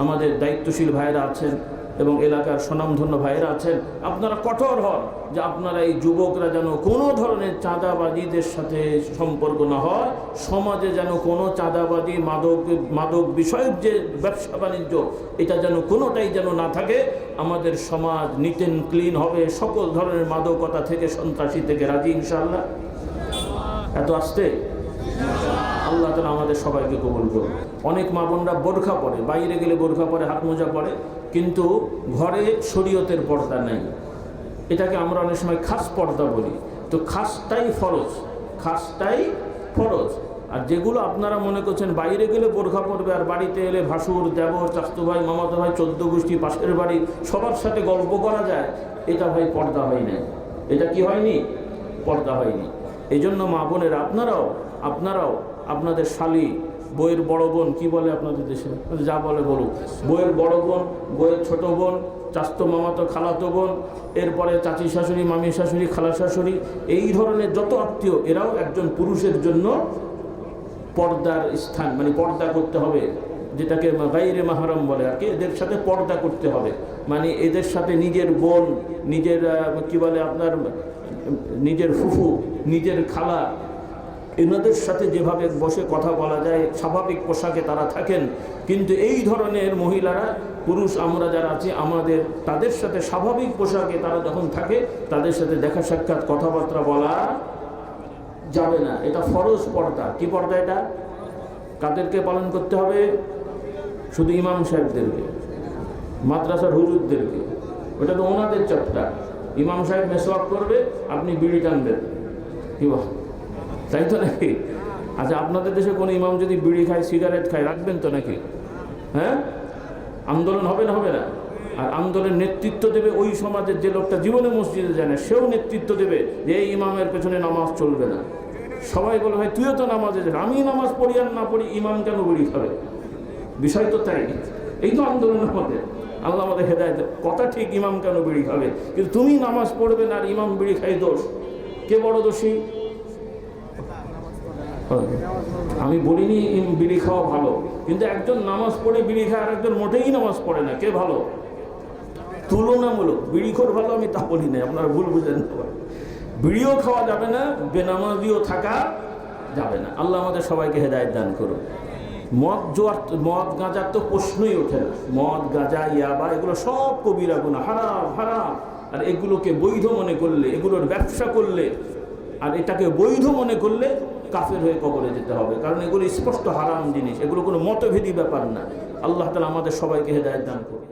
আমাদের দায়িত্বশীল ভাইয়েরা আছেন এবং এলাকার স্বনামধন্য ভাইয়েরা আছেন, আপনারা কঠোর হন যে আপনারা এই যুবকরা যেন কোনো ধরনের চাঁদাবাজিদের সাথে সম্পর্ক না হয়। সমাজে যেন কোনো চাঁদাবাজি, মাদক বিষয়ক যে ব্যবসা বাণিজ্য, এটা যেন কোনোটাই যেন না থাকে। আমাদের সমাজ নিট অ্যান্ড ক্লিন হবে সকল ধরনের মাদকতা থেকে, সন্ত্রাসী থেকে। রাজি ইনশাআল্লাহ? এত আসতে আল্লাহ তাআলা আমাদের সবাইকে কবুল করুন। অনেক মা বোনরা বোরখা পরে, বাইরে গেলে বোরখা পরে, হাত মোজা পরে, কিন্তু ঘরে শরীয়তের পর্দা নাই। এটাকে আমরা অনেক সময় খাস পর্দা বলি। তো খাসটাই ফরজ, খাসটাই ফরজ। আর যেগুলো আপনারা মনে করছেন বাইরে গেলে বোরখা পরবে আর বাড়িতে এলে ভাসুর, দেবর, চাচতো ভাই, মামাতো ভাই, 14 গোষ্ঠী, পাশের বাড়ি সবার সাথে গল্প করা যায়, এটা ভাই পর্দা হয় নাই। এটা কি হয়নি? পর্দা হয়নি। এই জন্য মা বোনের আপনারাও আপনাদের শালি, বইয়ের বড় বোন, কি বলে আপনাদের দেশে, যা বলে বলুক, বইয়ের বড় বোন, বইয়ের ছোট বোন, চাচতো মামাতো খালাতো বোন, এরপরে চাচি শাশুড়ি, মামি শাশুড়ি, খালা শাশুড়ি, এই ধরনের যত আত্মীয়, এরাও একজন পুরুষের জন্য পর্দার স্থান, মানে পর্দা করতে হবে, যেটাকে গায়রে মাহরাম বলে আর কি। এদের সাথে পর্দা করতে হবে, মানে এদের সাথে নিজের বোন, নিজের কি বলে আপনার নিজের ফুফু, নিজের খালা, এনাদের সাথে যেভাবে বসে কথা বলা যায়, স্বাভাবিক পোশাকে তারা থাকেন। কিন্তু এই ধরনের মহিলারা, পুরুষ আমরা যারা আছি, আমাদের তাদের সাথে স্বাভাবিক পোশাকে তারা যখন থাকে, তাদের সাথে দেখা সাক্ষাৎ কথাবার্তা বলা যাবে না। এটা ফরজ পর্দা। কি পর্দা এটা? কাদেরকে পালন করতে হবে? শুধু ইমাম সাহেবদেরকে, মাদ্রাসার হুজুরদেরকে। ওটা তো ওনাদের চ্যাপ্টার। ইমাম সাহেব মেসওয়াক করবে, আপনি বিড়ি টানবেন, কি বল, তাই তো নাকি? আচ্ছা, আপনাদের দেশে কোনো ইমাম যদি বিড়ি খায়, সিগারেট খায়, রাখবেন তো নাকি? হ্যাঁ, আন্দোলন হবে না? হবে না? আর আন্দোলনের নেতৃত্ব দেবে ওই সমাজের যে লোকটা জীবনে মসজিদে যায় না, সেও নেতৃত্ব দেবে যে এই ইমামের পেছনে নামাজ চলবে না। সবাই বলে, ভাই তুইও তো নামাজে যাস, আমি নামাজ পড়ি আর না পড়ি, ইমাম কেন বিড়ি খাবে? বিষয় তো তাই। এই তো আন্দোলনের মধ্যে আল্লাহ আমাদের হেদায়েত। কথা ঠিক, ইমাম কেন বিড়ি খাবে, কিন্তু তুমি নামাজ পড়বে না আর ইমাম বিড়ি খাই, দোষ কে বড় দোষী? আমি বলিনি বিড়ি খাওয়া ভালো, কিন্তু একজন নামাজ পড়ে বিড়ি খায় আর একজন মোটেই নামাজ পড়ে না, কে ভালো? তুলনামূলক বিড়িখোর ভালো, আমি তা বলি না, আপনারা ভুল বুঝেন। বিড়িও খাওয়া যাবে না, বেনামাজিও থাকা যাবে না। আল্লাহ আমাদের সবাইকে হেদায়েত দান করুন। মদ গাঁজার তো প্রশ্নই ওঠে না। মদ, গাঁজা, ইয়াবা, এগুলো সব কবিরা গুনাহ, হারাম হারাম। আর এগুলোকে বৈধ মনে করলে, এগুলোর ব্যবসা করলে, আর এটাকে বৈধ মনে করলে কাফের হয়ে কবরে যেতে হবে, কারণ এগুলো স্পষ্ট হারাম জিনিস, এগুলো কোনো মতভেদী ব্যাপার না। আল্লাহ তাআলা আমাদের সবাইকে হেদায়েত দান করুন।